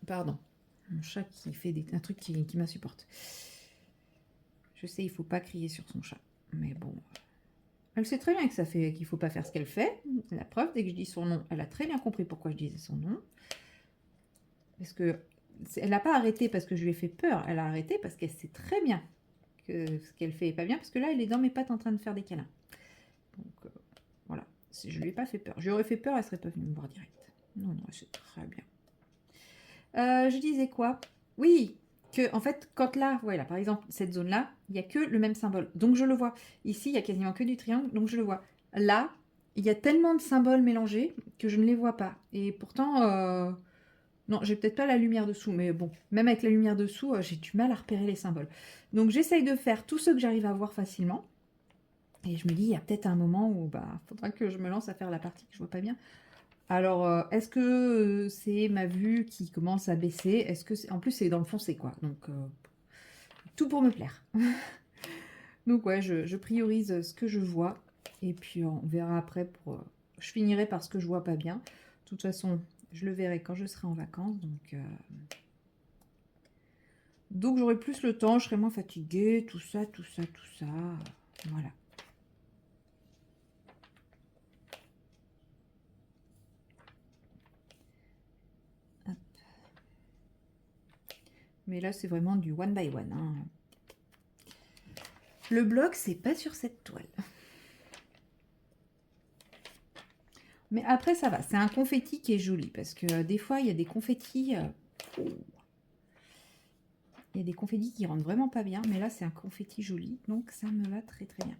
Pardon. Mon chat qui fait un truc qui m'insupporte. Je sais, il faut pas crier sur son chat. Mais bon... Elle sait très bien que ça fait qu'il faut pas faire ce qu'elle fait. La preuve, dès que je dis son nom, elle a très bien compris pourquoi je disais son nom. Parce que elle n'a pas arrêté parce que je lui ai fait peur. Elle a arrêté parce qu'elle sait très bien que ce qu'elle fait est pas bien. Parce que là, elle est dans mes pattes en train de faire des câlins. Donc voilà. Je lui ai pas fait peur. Je lui aurais fait peur, elle serait pas venue me voir direct. Non, non, c'est très bien. Je disais quoi? Oui, que en fait, quand là, voilà, par exemple, cette zone-là, il n'y a que le même symbole. Donc je le vois. Ici, il y a quasiment que du triangle, donc je le vois. Là, il y a tellement de symboles mélangés que je ne les vois pas. Et pourtant, non, j'ai peut-être pas la lumière dessous, mais bon, même avec la lumière dessous, j'ai du mal à repérer les symboles. Donc j'essaye de faire tout ce que j'arrive à voir facilement. Et je me dis, il y a peut-être un moment où faudra que je me lance à faire la partie que je vois pas bien. Alors, est-ce que c'est ma vue qui commence à baisser? Est-ce que en plus, c'est dans le foncé, quoi. Donc, tout pour me plaire. Donc, ouais, je priorise ce que je vois. Et puis, on verra après pour... je finirai par ce que je vois pas bien. De toute façon, je le verrai quand je serai en vacances. Donc j'aurai plus le temps, je serai moins fatiguée, tout ça, tout ça, tout ça. Voilà. Hop. Mais là, c'est vraiment du one by one. Hein. Le bloc, c'est pas sur cette toile. Mais après, ça va. C'est un confetti qui est joli. Parce que des fois, il y a des confettis... il y a des confettis qui rentrent vraiment pas bien. Mais là, c'est un confetti joli. Donc, ça me va très, très bien.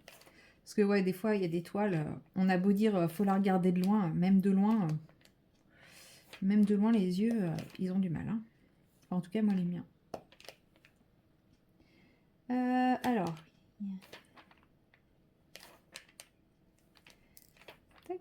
Parce que, ouais, des fois, il y a des toiles... on a beau dire, faut la regarder de loin. Même de loin... même de loin, les yeux, ils ont du mal. Hein. Enfin, en tout cas, moi, les miens. Alors... Tac.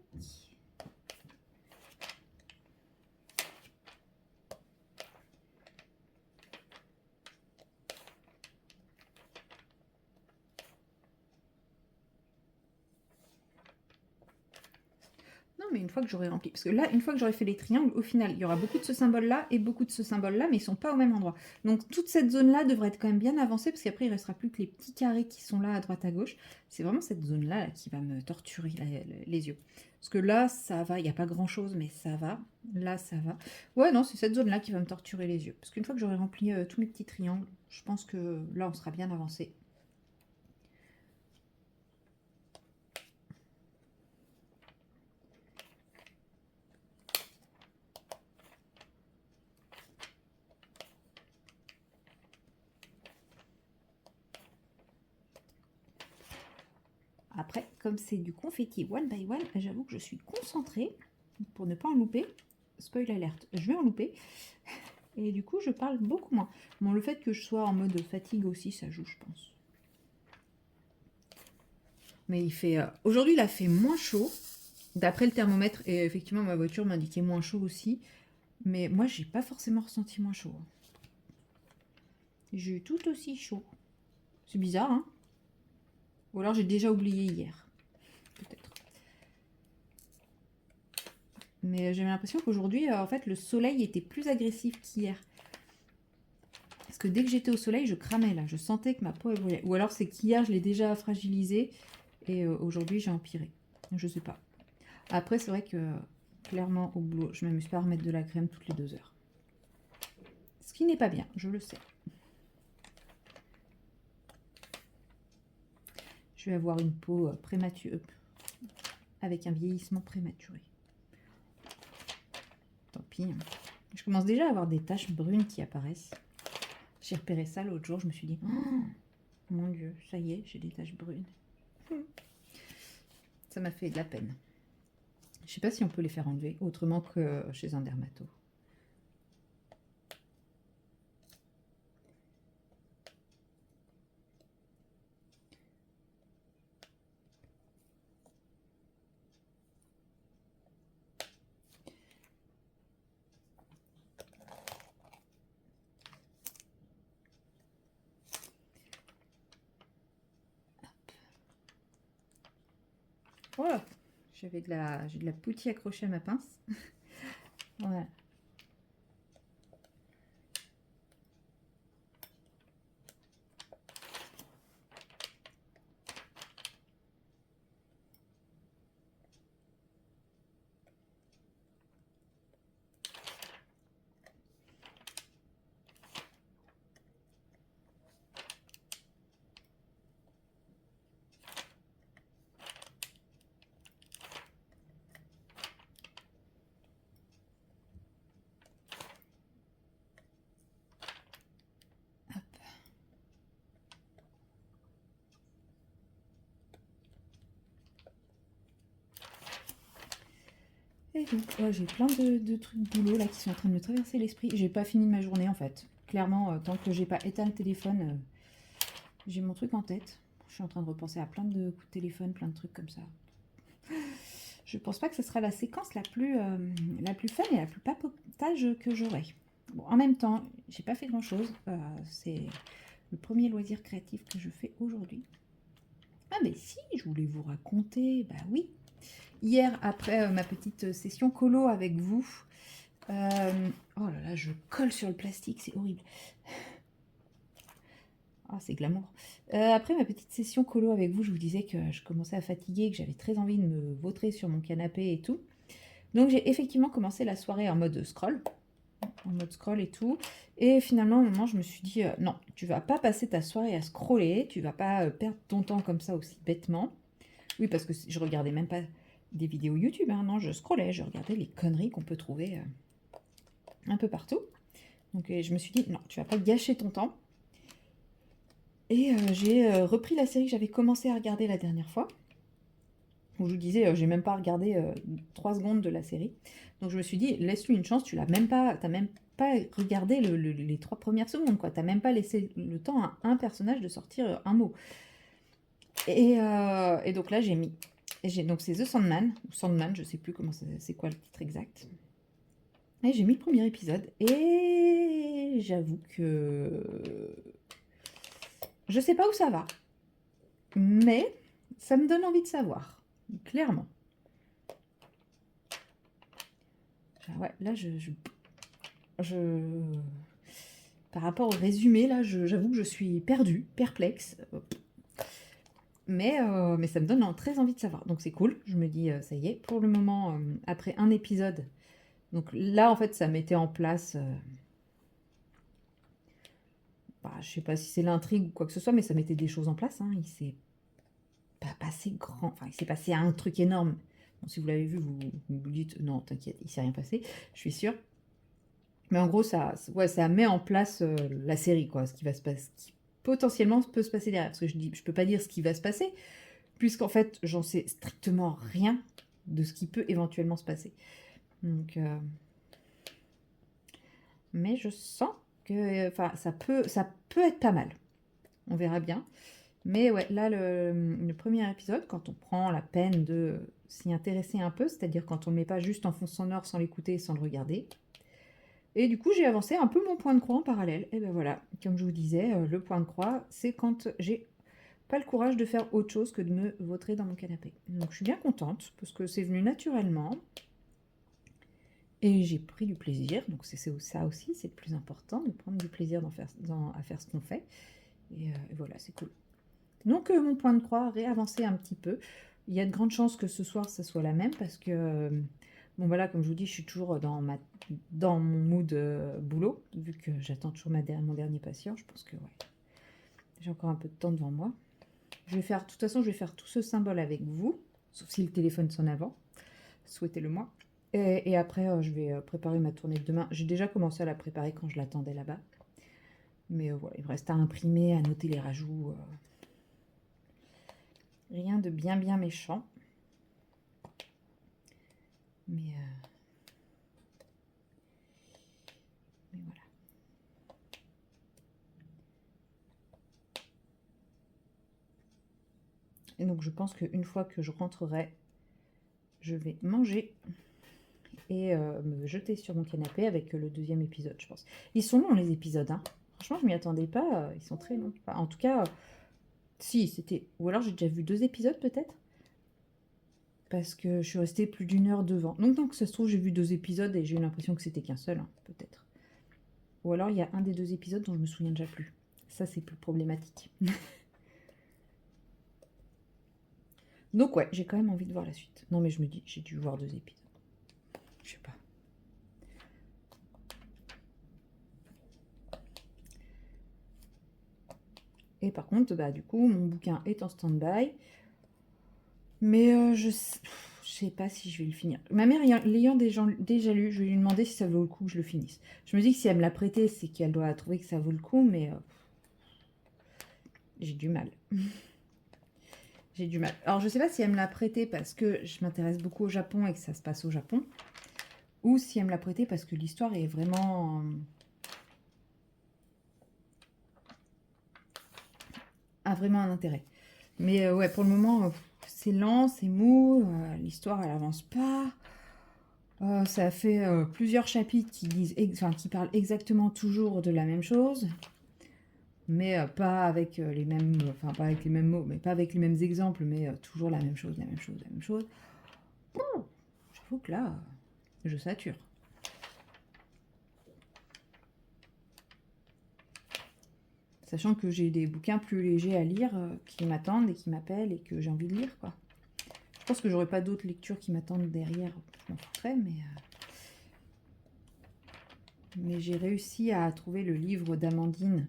Non, mais une fois que j'aurai rempli, parce que là, une fois que j'aurai fait les triangles, au final, il y aura beaucoup de ce symbole-là et beaucoup de ce symbole-là, mais ils ne sont pas au même endroit. Donc, toute cette zone-là devrait être quand même bien avancée, parce qu'après, il ne restera plus que les petits carrés qui sont là, à droite, à gauche. C'est vraiment cette zone-là là, qui va me torturer les yeux. Parce que là, ça va, il n'y a pas grand-chose, mais ça va. Là, ça va. Ouais, non, c'est cette zone-là qui va me torturer les yeux. Parce qu'une fois que j'aurai rempli tous mes petits triangles, je pense que là, on sera bien avancé. Après, comme c'est du confetti one by one, j'avoue que je suis concentrée pour ne pas en louper. Spoil alerte, je vais en louper. Et du coup, je parle beaucoup moins. Bon, le fait que je sois en mode fatigue aussi, ça joue, je pense. Mais il fait... aujourd'hui, il a fait moins chaud, d'après le thermomètre. Et effectivement, ma voiture m'indiquait moins chaud aussi. Mais moi, j'ai pas forcément ressenti moins chaud. J'ai eu tout aussi chaud. C'est bizarre, hein? Ou alors j'ai déjà oublié hier. Peut-être. Mais j'ai l'impression qu'aujourd'hui, en fait, le soleil était plus agressif qu'hier. Parce que dès que j'étais au soleil, je cramais là. Je sentais que ma peau elle brûlait. Ou alors c'est qu'hier, je l'ai déjà fragilisée et aujourd'hui, j'ai empiré. Je sais pas. Après, c'est vrai que clairement, au boulot, je m'amuse pas à remettre de la crème toutes les 2 heures. Ce qui n'est pas bien, je le sais. Je vais avoir une peau prématurée, avec un vieillissement prématuré. Tant pis. Hein. Je commence déjà à avoir des taches brunes qui apparaissent. J'ai repéré ça l'autre jour, je me suis dit, oh, mon Dieu, ça y est, j'ai des taches brunes. Ça m'a fait de la peine. Je sais pas si on peut les faire enlever autrement que chez un dermato. Voilà, j'ai de la poutille accrochée à ma pince. Voilà. Et donc, j'ai plein de trucs boulot là qui sont en train de me traverser l'esprit. J'ai pas fini de ma journée en fait. Clairement, tant que j'ai pas éteint le téléphone, j'ai mon truc en tête. Je suis en train de repenser à plein de coups de téléphone, plein de trucs comme ça. Je pense pas que ce sera la séquence la plus fun et la plus papotage que j'aurai. Bon, en même temps, j'ai pas fait grand chose. C'est le premier loisir créatif que je fais aujourd'hui. Ah mais si, je voulais vous raconter, bah oui. Hier, après ma petite session colo avec vous, oh là là, je colle sur le plastique, c'est horrible. Ah, c'est glamour. Après ma petite session colo avec vous, je vous disais que je commençais à fatiguer, que j'avais très envie de me vautrer sur mon canapé et tout. Donc j'ai effectivement commencé la soirée en mode scroll. En mode scroll et tout. Et finalement, à un moment, je me suis dit, non, tu vas pas passer ta soirée à scroller, tu vas pas perdre ton temps comme ça aussi bêtement. Oui, parce que je regardais même pas des vidéos YouTube, hein, non, je scrollais, je regardais les conneries qu'on peut trouver un peu partout. Donc je me suis dit, non, tu vas pas gâcher ton temps. Et j'ai repris la série que j'avais commencé à regarder la dernière fois. Où je vous disais, j'ai même pas regardé 3 secondes de la série. Donc je me suis dit, laisse-lui une chance, t'as même pas regardé les 3 premières secondes, quoi. T'as même pas laissé le temps à un personnage de sortir un mot. Et donc là, j'ai mis. Donc c'est The Sandman, ou Sandman, je sais plus comment c'est quoi le titre exact. Et j'ai mis le premier épisode, et j'avoue que je sais pas où ça va, mais ça me donne envie de savoir, clairement. Ah ouais, là, par rapport au résumé, là, j'avoue que je suis perdue, perplexe. Mais ça me donne très envie de savoir. Donc c'est cool. Je me dis, ça y est, pour le moment, après un épisode. Donc là, en fait, ça mettait en place. Je sais pas si c'est l'intrigue ou quoi que ce soit, mais ça mettait des choses en place. Hein. Il s'est pas passé grand. Enfin, il s'est passé un truc énorme. Bon, si vous l'avez vu, vous dites, non, t'inquiète, il s'est rien passé. Je suis sûre. Mais en gros, ça met en place la série, quoi. Ce qui va se passer. Qui potentiellement peut se passer derrière. Parce que je peux pas dire ce qui va se passer, puisqu'en fait, j'en sais strictement rien de ce qui peut éventuellement se passer. Donc, mais je sens que, ça peut être pas mal. On verra bien. Mais ouais, là, le premier épisode, quand on prend la peine de s'y intéresser un peu, c'est-à-dire quand on ne met pas juste en fond sonore sans l'écouter, sans le regarder. Et du coup, j'ai avancé un peu mon point de croix en parallèle. Et ben voilà, comme je vous disais, le point de croix, c'est quand j'ai pas le courage de faire autre chose que de me vautrer dans mon canapé. Donc je suis bien contente, parce que c'est venu naturellement. Et j'ai pris du plaisir, donc c'est ça aussi, c'est le plus important, de prendre du plaisir à faire ce qu'on fait. Et voilà, c'est cool. Donc mon point de croix a réavancé un petit peu. Il y a de grandes chances que ce soir, ça soit la même, parce que, bon voilà, comme je vous dis, je suis toujours dans mon mood boulot, vu que j'attends toujours mon dernier patient. Je pense que ouais, j'ai encore un peu de temps devant moi. De toute façon, je vais faire tout ce symbole avec vous, sauf si le téléphone sonne avant. Souhaitez-le moi. Et après, je vais préparer ma tournée de demain. J'ai déjà commencé à la préparer quand je l'attendais là-bas. Mais voilà, il me reste à imprimer, à noter les rajouts. Rien de bien méchant. Mais voilà. Et donc, je pense qu'une fois que je rentrerai, je vais manger et me jeter sur mon canapé avec le deuxième épisode, je pense. Ils sont longs, les épisodes, hein. Franchement, je m'y attendais pas. Ils sont très longs. Enfin, en tout cas, si, c'était... Ou alors, j'ai déjà vu 2 épisodes, peut-être, parce que je suis restée plus d'1 heure devant. Donc ça se trouve, j'ai vu 2 épisodes et j'ai eu l'impression que c'était qu'un seul, hein, peut-être. Ou alors, il y a un des 2 épisodes dont je me souviens déjà plus. Ça, c'est plus problématique. Donc ouais, j'ai quand même envie de voir la suite. Non, mais je me dis, j'ai dû voir 2 épisodes. Je sais pas. Et par contre, bah du coup, mon bouquin est en stand-by. Mais je sais pas si je vais le finir. Ma mère, l'ayant déjà lu, je vais lui demander si ça vaut le coup que je le finisse. Je me dis que si elle me l'a prêté, c'est qu'elle doit trouver que ça vaut le coup, mais j'ai du mal. J'ai du mal. Alors, je sais pas si elle me l'a prêté parce que je m'intéresse beaucoup au Japon et que ça se passe au Japon, ou si elle me l'a prêté parce que l'histoire est vraiment... a vraiment un intérêt. Mais ouais, pour le moment, c'est lent, c'est mou, l'histoire, elle avance pas. Ça fait plusieurs chapitres qui parlent exactement toujours de la même chose, mais pas avec les mêmes, enfin pas avec les mêmes mots, mais pas avec les mêmes exemples, mais toujours la même chose, la même chose, la même chose. J'avoue que là, je sature. Sachant que j'ai des bouquins plus légers à lire qui m'attendent et qui m'appellent et que j'ai envie de lire, quoi. Je pense que j'aurai pas d'autres lectures qui m'attendent derrière, je m'en foutrais, mais j'ai réussi à trouver le livre d'Amandine,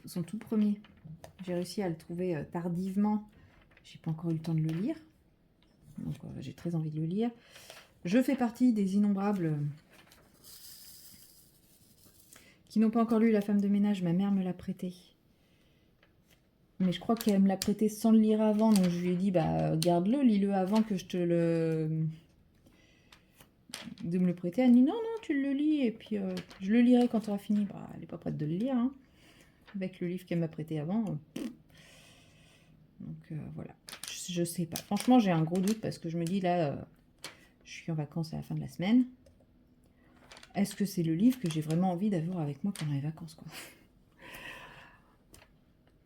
son tout premier. J'ai réussi à le trouver tardivement. J'ai pas encore eu le temps de le lire. Donc j'ai très envie de le lire. Je fais partie des innombrables qui n'ont pas encore lu La femme de ménage. Ma mère me l'a prêté. Mais je crois qu'elle me l'a prêté sans le lire avant. Donc je lui ai dit, bah garde-le, lis-le avant que je te le... de me le prêter. Elle dit, non, non, tu le lis. Et puis je le lirai quand tu auras fini. Bah, elle n'est pas prête de le lire, hein, avec le livre qu'elle m'a prêté avant. Donc voilà. Je sais pas. Franchement, j'ai un gros doute parce que je me dis là, je suis en vacances à la fin de la semaine. Est-ce que c'est le livre que j'ai vraiment envie d'avoir avec moi pendant les vacances, quoi?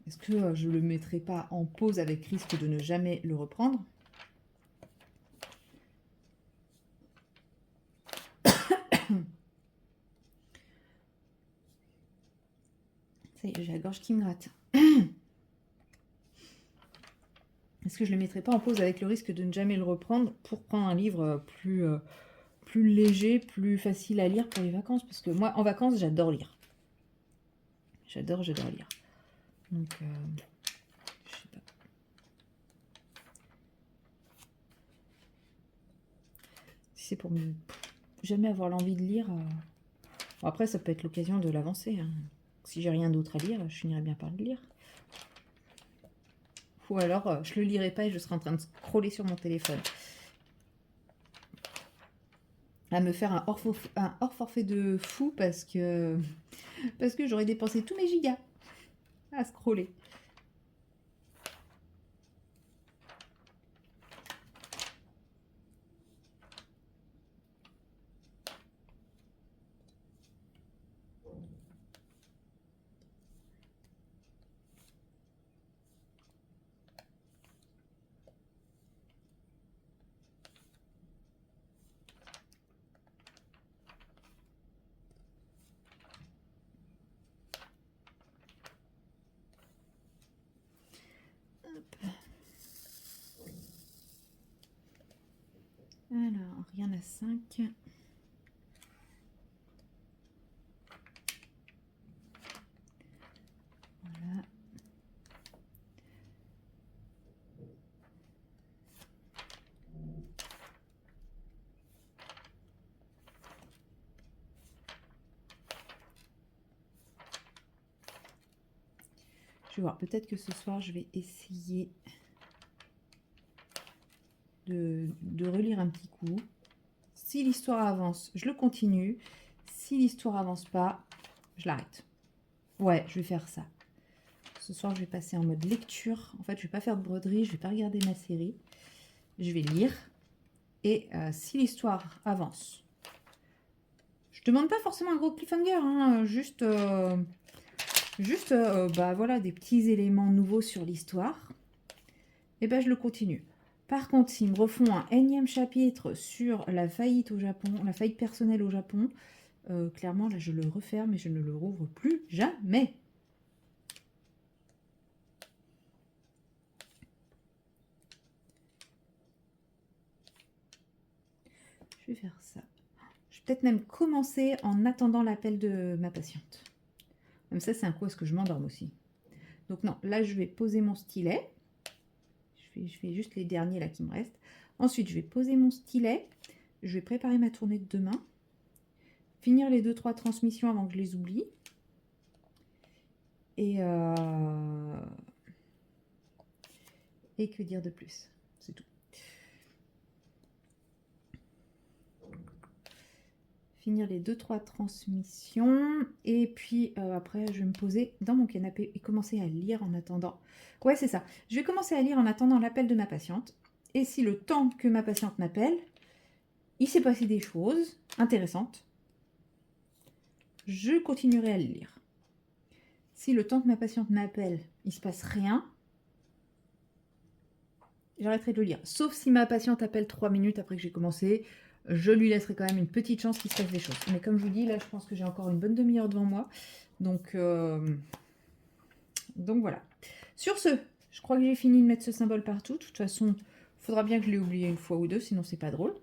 Est-ce que je le mettrai pas en pause avec risque de ne jamais le reprendre? Ça y est, j'ai la gorge qui me gratte. Est-ce que je le mettrai pas en pause avec le risque de ne jamais le reprendre pour prendre un livre plus léger, plus facile à lire pour les vacances? Parce que moi, en vacances, j'adore lire. J'adore lire. Donc, je sais pas. Si c'est pour jamais avoir l'envie de lire... Bon, après, ça peut être l'occasion de l'avancer, hein. Si j'ai rien d'autre à lire, je finirai bien par le lire. Ou alors, je le lirai pas et je serai en train de scroller sur mon téléphone. À me faire un hors forfait de fou parce que j'aurais dépensé tous mes gigas à scroller. Alors, il y en a 5. Voilà. Je vais voir, peut-être que ce soir, je vais essayer de relire un petit coup. Si l'histoire avance, je le continue. Si l'histoire avance pas, je l'arrête. Ouais, je vais faire ça. Ce soir, je vais passer en mode lecture. En fait, je vais pas faire de broderie, je vais pas regarder ma série. Je vais lire. Et si l'histoire avance, je demande pas forcément un gros cliffhanger, hein, juste bah, voilà, des petits éléments nouveaux sur l'histoire. Et ben je le continue. Par contre, s'ils me refont un énième chapitre sur la faillite au Japon, la faillite personnelle au Japon, clairement, là, je le referme et je ne le rouvre plus jamais. Je vais faire ça. Je vais peut-être même commencer en attendant l'appel de ma patiente. Comme ça, c'est un coup à ce que je m'endorme aussi. Donc non, là, je vais poser mon stylet. Je fais juste les derniers là qui me restent. Ensuite, je vais poser mon stylet. Je vais préparer ma tournée de demain. Finir les 2-3 transmissions avant que je les oublie. Et que dire de plus? C'est tout. Finir les 2-3 transmissions. Et puis après, je vais me poser dans mon canapé et commencer à lire en attendant. Ouais, c'est ça. Je vais commencer à lire en attendant l'appel de ma patiente. Et si le temps que ma patiente m'appelle, il s'est passé des choses intéressantes, je continuerai à le lire. Si le temps que ma patiente m'appelle, il se passe rien, j'arrêterai de le lire. Sauf si ma patiente appelle 3 minutes après que j'ai commencé, je lui laisserai quand même une petite chance qu'il se passe des choses. Mais comme je vous dis, là, je pense que j'ai encore une bonne demi-heure devant moi. Donc voilà. Sur ce, je crois que j'ai fini de mettre ce symbole partout. De toute façon, il faudra bien que je l'ai oublié une fois ou deux, sinon c'est pas drôle.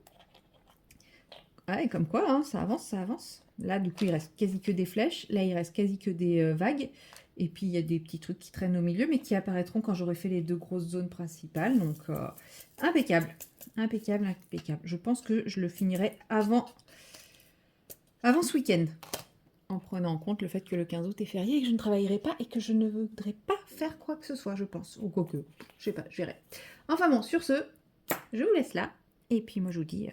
Ouais, comme quoi, hein, ça avance, ça avance. Là, du coup, il reste quasi que des flèches. Là, il reste quasi que des vagues. Et puis, il y a des petits trucs qui traînent au milieu, mais qui apparaîtront quand j'aurai fait les 2 grosses zones principales. Donc, impeccable. Impeccable, impeccable. Je pense que je le finirai avant ce week-end. En prenant en compte le fait que le 15 août est férié et que je ne travaillerai pas et que je ne voudrais pas faire quoi que ce soit, je pense. Ou quoi que, je sais pas, je verrai. Enfin bon, sur ce, je vous laisse là. Et puis, moi, je vous dis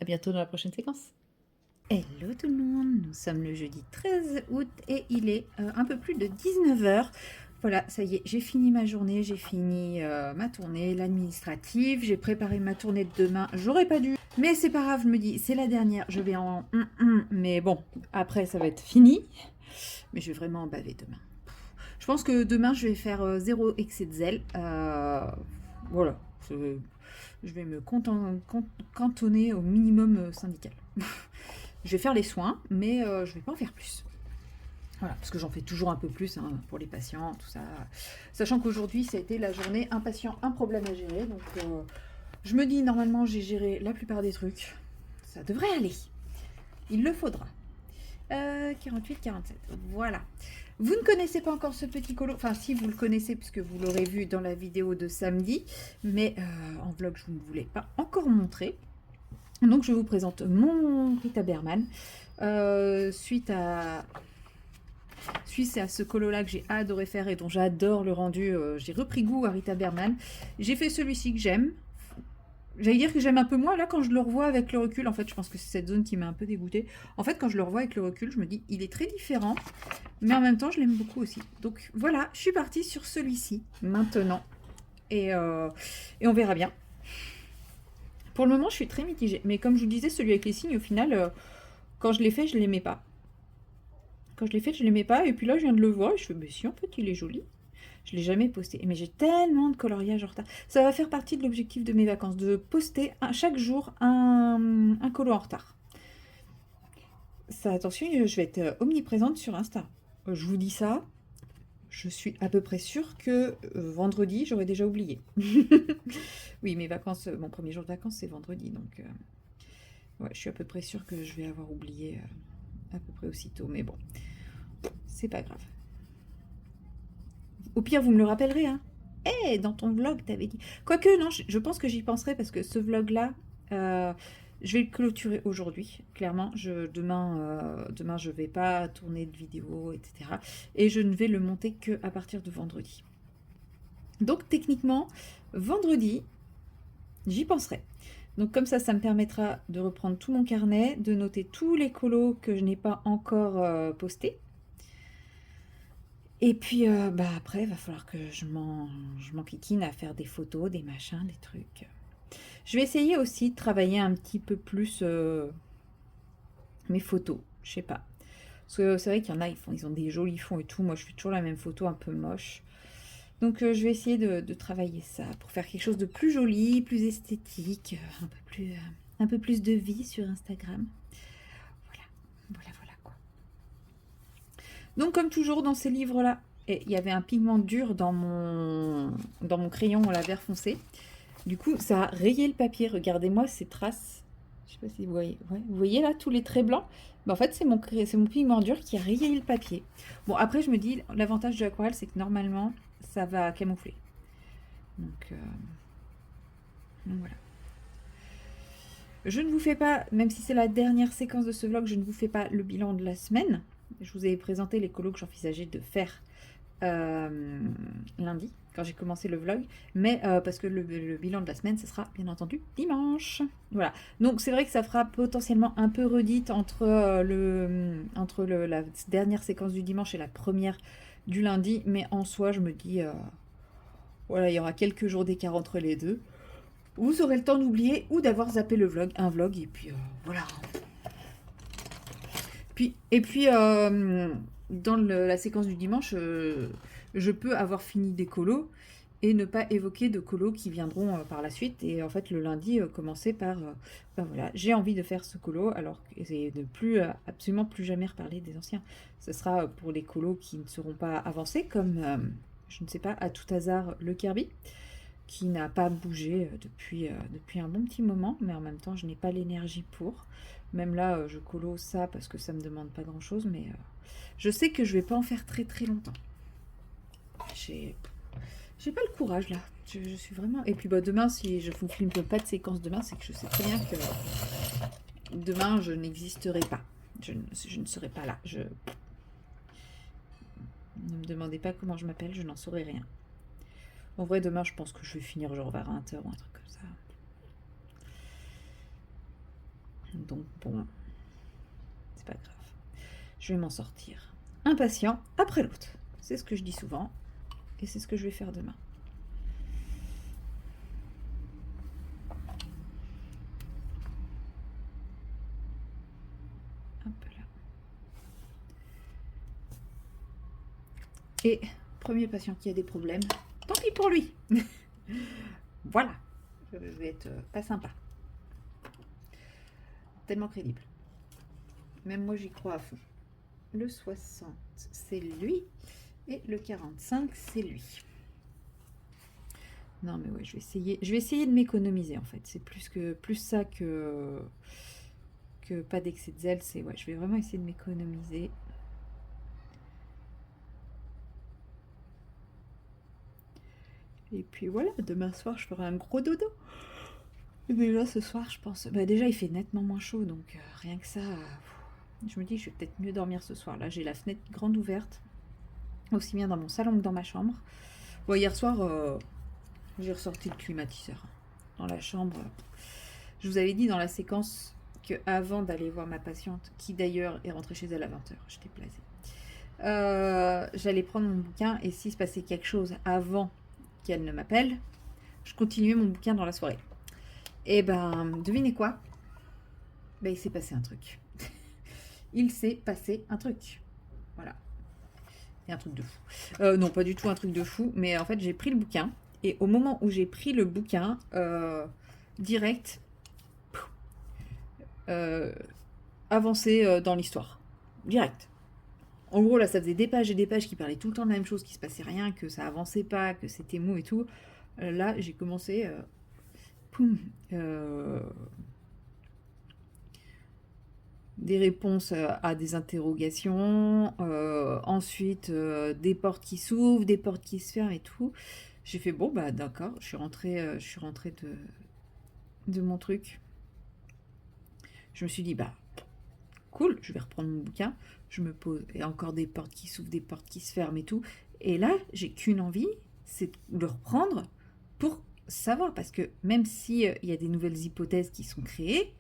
à bientôt dans la prochaine séquence. Hello tout le monde, nous sommes le jeudi 13 août et il est un peu plus de 19 h. Voilà, ça y est, j'ai fini ma journée, j'ai fini ma tournée, l'administrative, j'ai préparé ma tournée de demain. J'aurais pas dû, mais c'est pas grave, je me dis, c'est la dernière, je vais en... mais bon, après ça va être fini. Mais je vais vraiment en baver demain. Je pense que demain, je vais faire 0 excès de zèle. Voilà, je vais me cantonner au minimum syndical. Je vais faire les soins, mais je vais pas en faire plus. Voilà, parce que j'en fais toujours un peu plus hein, pour les patients, tout ça. Sachant qu'aujourd'hui, ça a été la journée un patient, un problème à gérer. Donc, je me dis, normalement, j'ai géré la plupart des trucs. Ça devrait aller. Il le faudra. 48, 47. Voilà. Vous ne connaissez pas encore ce petit colo. Enfin, si vous le connaissez, puisque vous l'aurez vu dans la vidéo de samedi. Mais en vlog, je ne vous l'ai pas encore montré. Donc, je vous présente mon Rita Berman. Suite à ce colo-là que j'ai adoré faire et dont j'adore le rendu, j'ai repris goût à Rita Berman. J'ai fait celui-ci que j'aime. J'allais dire que j'aime un peu moins. Là, quand je le revois avec le recul, en fait, je pense que c'est cette zone qui m'a un peu dégoûtée. En fait, quand je le revois avec le recul, je me dis, il est très différent. Mais en même temps, je l'aime beaucoup aussi. Donc, voilà, je suis partie sur celui-ci, maintenant. Et on verra bien. Pour le moment, je suis très mitigée. Mais comme je vous disais, celui avec les signes, au final, quand je l'ai fait, je ne l'aimais pas. Quand je l'ai fait, je ne l'aimais pas. Et puis là, je viens de le voir. Et je fais, mais si, en fait, il est joli. Je ne l'ai jamais posté. Mais j'ai tellement de coloriage en retard. Ça va faire partie de l'objectif de mes vacances, de poster chaque jour un colo en retard. Ça, attention, je vais être omniprésente sur Insta. Je vous dis ça. je suis à peu près sûre que vendredi, j'aurais déjà oublié. Oui, mes vacances, mon premier jour de vacances, c'est vendredi, donc ouais, je suis à peu près sûre que je vais avoir oublié à peu près aussitôt, mais bon, c'est pas grave. Au pire, vous me le rappellerez, hein. Eh, dans ton vlog, t'avais dit. Quoique, non, je pense que j'y penserai parce que ce vlog-là, euh, je vais le clôturer aujourd'hui. Clairement, demain, je vais pas tourner de vidéo, etc. Et je ne vais le monter que à partir de vendredi. Donc, techniquement, vendredi, j'y penserai. Donc, comme ça me permettra de reprendre tout mon carnet, de noter tous les colos que je n'ai pas encore postés. Et puis, bah, après, il va falloir que je m'enquiquine à faire des photos, des machins, des trucs. Je vais essayer aussi de travailler un petit peu plus mes photos. Je sais pas. Parce que c'est vrai qu'il y en a, ils ont des jolis fonds et tout. Moi, je fais toujours la même photo un peu moche. Donc, je vais essayer de travailler ça pour faire quelque chose de plus joli, plus esthétique, un peu plus de vie sur Instagram. Voilà, quoi. Donc, comme toujours dans ces livres-là, il y avait un pigment dur dans mon crayon à la vert foncé. Du coup, ça a rayé le papier. Regardez-moi ces traces. Je sais pas si vous voyez. Ouais, vous voyez là tous les traits blancs? En fait, c'est mon pigment dur qui a rayé le papier. Bon, après, je me dis, l'avantage de l'aquarelle, c'est que normalement, ça va camoufler. Donc voilà. Je ne vous fais pas, même si c'est la dernière séquence de ce vlog, je ne vous fais pas le bilan de la semaine. Je vous ai présenté les colos que j'envisageais de faire lundi, quand j'ai commencé le vlog, mais parce que le bilan de la semaine, ce sera bien entendu dimanche. Voilà, donc c'est vrai que ça fera potentiellement un peu redite entre la dernière séquence du dimanche et la première du lundi, mais en soi, je me dis, voilà, il y aura quelques jours d'écart entre les deux. Vous aurez le temps d'oublier ou d'avoir zappé un vlog, et puis voilà. Et puis, dans la séquence du dimanche, je peux avoir fini des colos et ne pas évoquer de colos qui viendront par la suite. Et en fait, le lundi, commencer par, ben voilà, j'ai envie de faire ce colo, alors c'est de absolument plus jamais reparler des anciens. Ce sera pour les colos qui ne seront pas avancés, comme, je ne sais pas, à tout hasard, le Kirby, qui n'a pas bougé depuis un bon petit moment, mais en même temps, je n'ai pas l'énergie pour. Même là, je colo ça parce que ça me demande pas grand-chose, mais je sais que je vais pas en faire très très longtemps. J'ai pas le courage là. Je suis vraiment. Et puis bah, demain, si je vous filme pas de séquence demain, c'est que je sais très bien que demain, je n'existerai pas. Je ne serai pas là. Ne me demandez pas comment je m'appelle, je n'en saurai rien. En vrai, demain, je pense que je vais finir genre vers 20h ou un truc comme ça. Donc bon, c'est pas grave. Je vais m'en sortir. Un patient après l'autre. C'est ce que je dis souvent. Et c'est ce que je vais faire demain. Hop là. Et premier patient qui a des problèmes, tant pis pour lui. Voilà. Je vais être pas sympa. Tellement crédible. Même moi, j'y crois à fond. Le 60, c'est lui. Et le 45, c'est lui. Non, mais ouais, je vais essayer de m'économiser, en fait. C'est plus ça que pas d'excès de zèle. C'est, ouais, je vais vraiment essayer de m'économiser. Et puis voilà, demain soir, je ferai un gros dodo. Et déjà, ce soir, je pense... Bah, déjà, il fait nettement moins chaud, donc rien que ça... je me dis, je vais peut-être mieux dormir ce soir. Là, j'ai la fenêtre grande ouverte, aussi bien dans mon salon que dans ma chambre. Bon, hier soir, j'ai ressorti le climatiseur dans la chambre. Je vous avais dit dans la séquence que avant d'aller voir ma patiente, qui d'ailleurs est rentrée chez elle à 20h, j'étais blasée, j'allais prendre mon bouquin, et s'il se passait quelque chose avant qu'elle ne m'appelle, je continuais mon bouquin dans la soirée. Et ben, devinez quoi? Ben, il s'est passé un truc. Il s'est passé un truc. Voilà. Et un truc de fou. Non, pas du tout un truc de fou, mais en fait, j'ai pris le bouquin, et au moment où j'ai pris le bouquin, direct, avancé dans l'histoire. Direct. En gros, là, ça faisait des pages et des pages qui parlaient tout le temps de la même chose, qu'il se passait rien, que ça avançait pas, que c'était mou et tout. Là, j'ai commencé... poum, des réponses à des interrogations, ensuite des portes qui s'ouvrent, des portes qui se ferment et tout. J'ai fait bon bah d'accord, je suis rentrée de mon truc. Je me suis dit bah cool, je vais reprendre mon bouquin, je me pose, et encore des portes qui s'ouvrent, des portes qui se ferment et tout. Et là, j'ai qu'une envie, c'est de le reprendre pour savoir, parce que même si il y a des nouvelles hypothèses qui sont créées,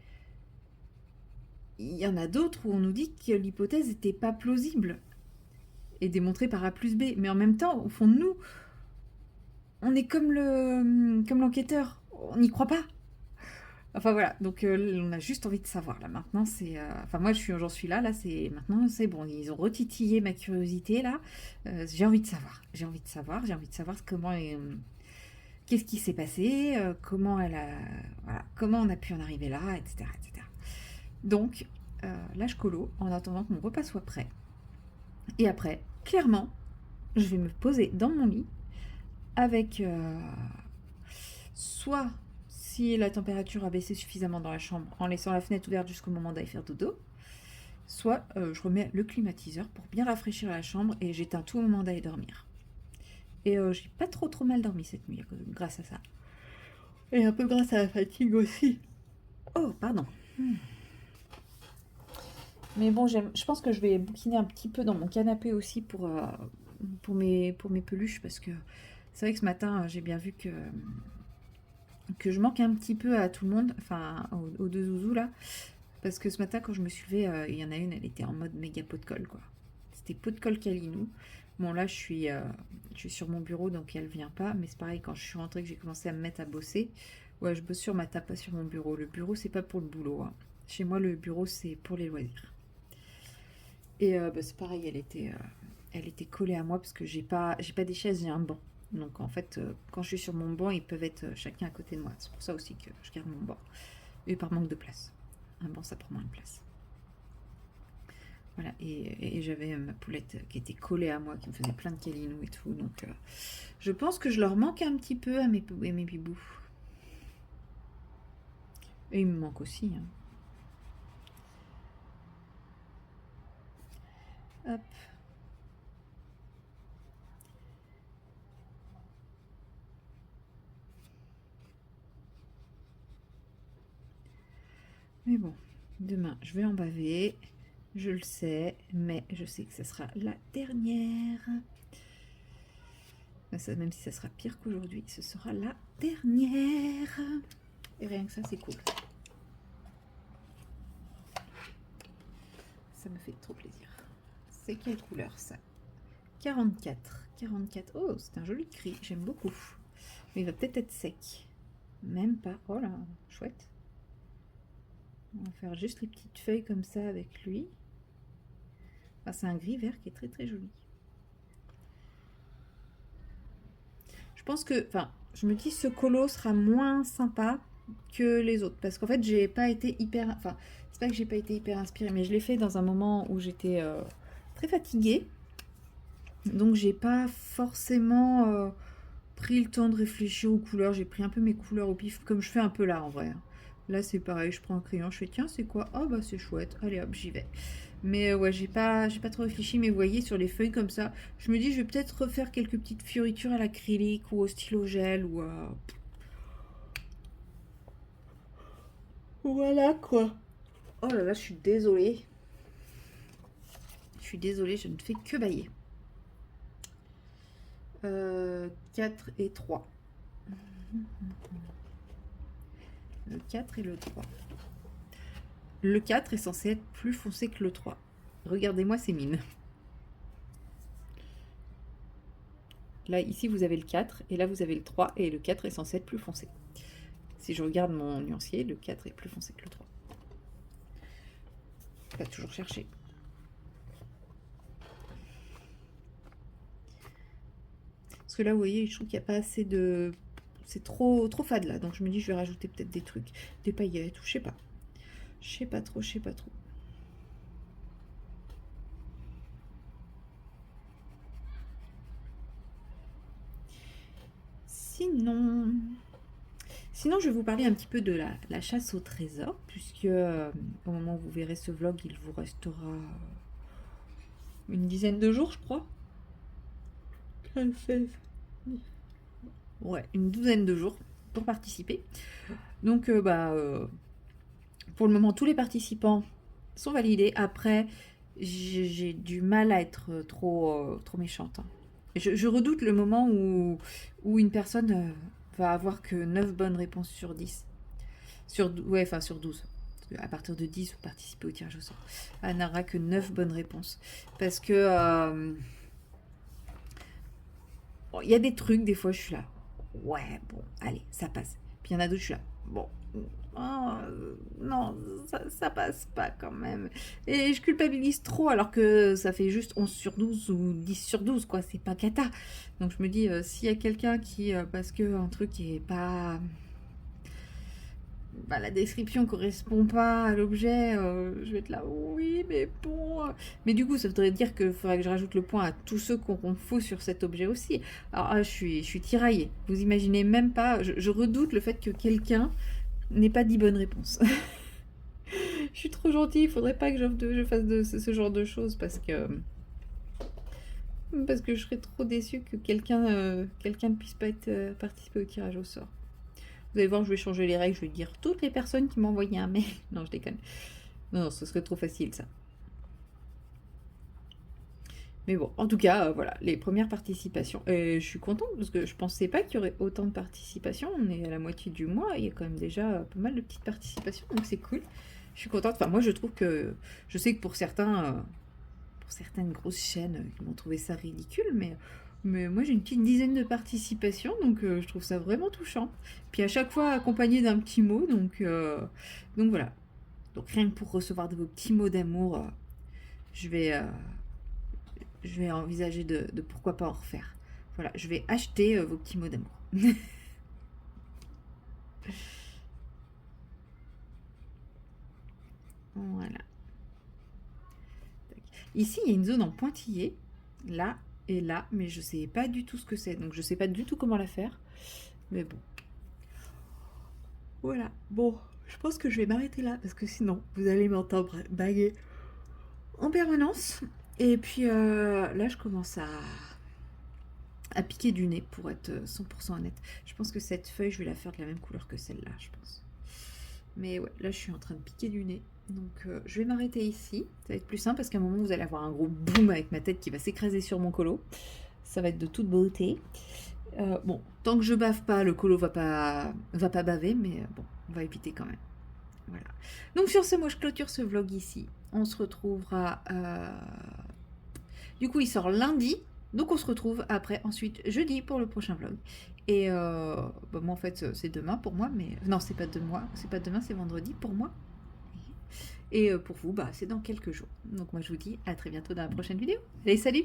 il y en a d'autres où on nous dit que l'hypothèse n'était pas plausible et démontrée par A plus B. Mais en même temps, au fond de nous, on est comme l'enquêteur, on n'y croit pas. Enfin voilà, donc on a juste envie de savoir là. Maintenant, c'est, enfin moi j'en suis là. Là, c'est maintenant, c'est bon. Ils ont retitillé ma curiosité là. J'ai envie de savoir. J'ai envie de savoir. J'ai envie de savoir comment qu'est-ce qui s'est passé, comment elle a, voilà, comment on a pu en arriver là, etc., etc. Donc là, je colo en attendant que mon repas soit prêt. Et après, clairement, je vais me poser dans mon lit avec soit, si la température a baissé suffisamment dans la chambre, en laissant la fenêtre ouverte jusqu'au moment d'aller faire dodo, soit je remets le climatiseur pour bien rafraîchir la chambre et j'éteins tout au moment d'aller dormir. Et j'ai pas trop mal dormi cette nuit grâce à ça. Et un peu grâce à la fatigue aussi. Oh, pardon. Mais bon, je pense que je vais bouquiner un petit peu dans mon canapé aussi pour mes peluches, parce que c'est vrai que ce matin, j'ai bien vu que je manque un petit peu à tout le monde, enfin aux deux zouzous là, parce que ce matin quand je me suis levée, il y en a une, elle était en mode méga pot de colle quoi. C'était pot de colle Calinou. Bon là je suis sur mon bureau donc elle vient pas, mais c'est pareil quand je suis rentrée que j'ai commencé à me mettre à bosser. Ouais, je bosse sur ma table, pas sur mon bureau. Le bureau c'est pas pour le boulot, hein. Chez moi le bureau c'est pour les loisirs. Et bah, c'est pareil, elle était collée à moi parce que j'ai pas des chaises, j'ai un banc. Donc en fait, quand je suis sur mon banc, ils peuvent être chacun à côté de moi. C'est pour ça aussi que je garde mon banc. Et par manque de place. Un banc, ça prend moins de place. Voilà, et j'avais ma poulette qui était collée à moi, qui me faisait plein de câlinous et tout. Donc je pense que je leur manque un petit peu à mes bibous. Et ils me manquent aussi, hein. Hop. Mais bon, demain, je vais en baver. Je le sais, mais je sais que ce sera la dernière. Même si ça sera pire qu'aujourd'hui, ce sera la dernière. Et rien que ça, c'est cool. Ça me fait trop plaisir. C'est quelle couleur ça? 44. 44. Oh, c'est un joli cri. J'aime beaucoup. Mais il va peut-être être sec. Même pas. Oh là, chouette. On va faire juste les petites feuilles comme ça avec lui. Enfin, c'est un gris vert qui est très très joli. Je pense que, enfin, je me dis ce colo sera moins sympa que les autres parce qu'en fait j'ai pas été hyper, enfin c'est pas que j'ai pas été hyper inspirée, mais je l'ai fait dans un moment où j'étais très fatiguée, donc j'ai pas forcément pris le temps de réfléchir aux couleurs. J'ai pris un peu mes couleurs au pif comme je fais un peu là en vrai. Là c'est pareil, je prends un crayon, je fais tiens c'est quoi, oh bah c'est chouette, allez hop j'y vais. Mais ouais, j'ai pas trop réfléchi, mais vous voyez, sur les feuilles comme ça, je me dis, je vais peut-être refaire quelques petites fioritures à l'acrylique ou au stylo gel ou à... Voilà quoi. Oh là là, je suis désolée. Je suis désolée, je ne fais que bailler. 4 et 3. Le 4 et le 3. Le 4 est censé être plus foncé que le 3. Regardez-moi ces mines. Là, ici, vous avez le 4, et là, vous avez le 3, et le 4 est censé être plus foncé. Si je regarde mon nuancier, le 4 est plus foncé que le 3. Pas toujours chercher. Parce que là, vous voyez, je trouve qu'il n'y a pas assez de... C'est trop fade, là. Donc, je me dis, je vais rajouter peut-être des trucs. Des paillettes, ou je sais pas. Je sais pas trop. Sinon, je vais vous parler un petit peu de la chasse au trésor, puisque au moment où vous verrez ce vlog, il vous restera une dizaine de jours, je crois. 15, 16. Ouais, une douzaine de jours pour participer. Donc, pour le moment, tous les participants sont validés. Après, j'ai du mal à être trop méchante, hein. Je redoute le moment où une personne va avoir que 9 bonnes réponses sur 10. Ouais, enfin sur 12. À partir de 10, vous participez au tirage au sort. Elle n'aura que 9 bonnes réponses. Parce que bon, il y a des trucs, des fois, je suis là. Ouais, bon, allez, ça passe. Puis il y en a d'autres, je suis là. Bon, non, ça passe pas quand même. Et je culpabilise trop alors que ça fait juste 11 sur 12 ou 10 sur 12, quoi. C'est pas cata. Donc je me dis, s'il y a quelqu'un qui, parce que un truc est pas... Bah, la description correspond pas à l'objet, je vais être là, oui, mais bon. Mais du coup, ça voudrait dire qu'il faudrait que je rajoute le point à tous ceux qui auront faux sur cet objet aussi. Alors, je suis tiraillée. Vous imaginez même pas, je redoute le fait que quelqu'un n'ait pas dit bonne réponse. Je suis trop gentille, il faudrait pas que je fasse ce genre de choses parce que je serais trop déçue que quelqu'un ne puisse pas être participer au tirage au sort. Vous allez voir, je vais changer les règles, je vais dire toutes les personnes qui m'ont envoyé un mail. Non, je déconne. Non, ce serait trop facile ça. Mais bon, en tout cas, voilà, les premières participations. Et je suis contente parce que je pensais pas qu'il y aurait autant de participations. On est à la moitié du mois, il y a quand même déjà pas mal de petites participations, donc c'est cool. Je suis contente. Enfin, moi, je trouve que... Je sais que pour certaines grosses chaînes, ils vont trouver ça ridicule, mais moi, j'ai une petite dizaine de participations, donc je trouve ça vraiment touchant. Puis à chaque fois, accompagné d'un petit mot, donc voilà. Donc rien que pour recevoir de vos petits mots d'amour, je vais envisager de pourquoi pas en refaire. Voilà, je vais acheter vos petits mots d'amour. Voilà. Ici, il y a une zone en pointillé, là et là, mais je sais pas du tout ce que c'est, donc je sais pas du tout comment la faire. Mais bon. Voilà, bon, je pense que je vais m'arrêter là, parce que sinon, vous allez m'entendre baguer en permanence. Et puis là, je commence à piquer du nez, pour être 100% honnête. Je pense que cette feuille, je vais la faire de la même couleur que celle-là, je pense. Mais ouais, là, je suis en train de piquer du nez. Donc, je vais m'arrêter ici. Ça va être plus simple, parce qu'à un moment, vous allez avoir un gros boom avec ma tête qui va s'écraser sur mon colo. Ça va être de toute beauté. Bon, tant que je bave pas, le colo va pas baver, mais bon, on va éviter quand même. Voilà. Donc sur ce, moi je clôture ce vlog ici. On se retrouvera... Du coup, il sort lundi. Donc on se retrouve après, ensuite, jeudi pour le prochain vlog. Et moi en fait, c'est demain pour moi, mais... Non, c'est pas demain, c'est vendredi pour moi. Et pour vous, c'est dans quelques jours. Donc moi je vous dis à très bientôt dans la prochaine vidéo. Allez, salut!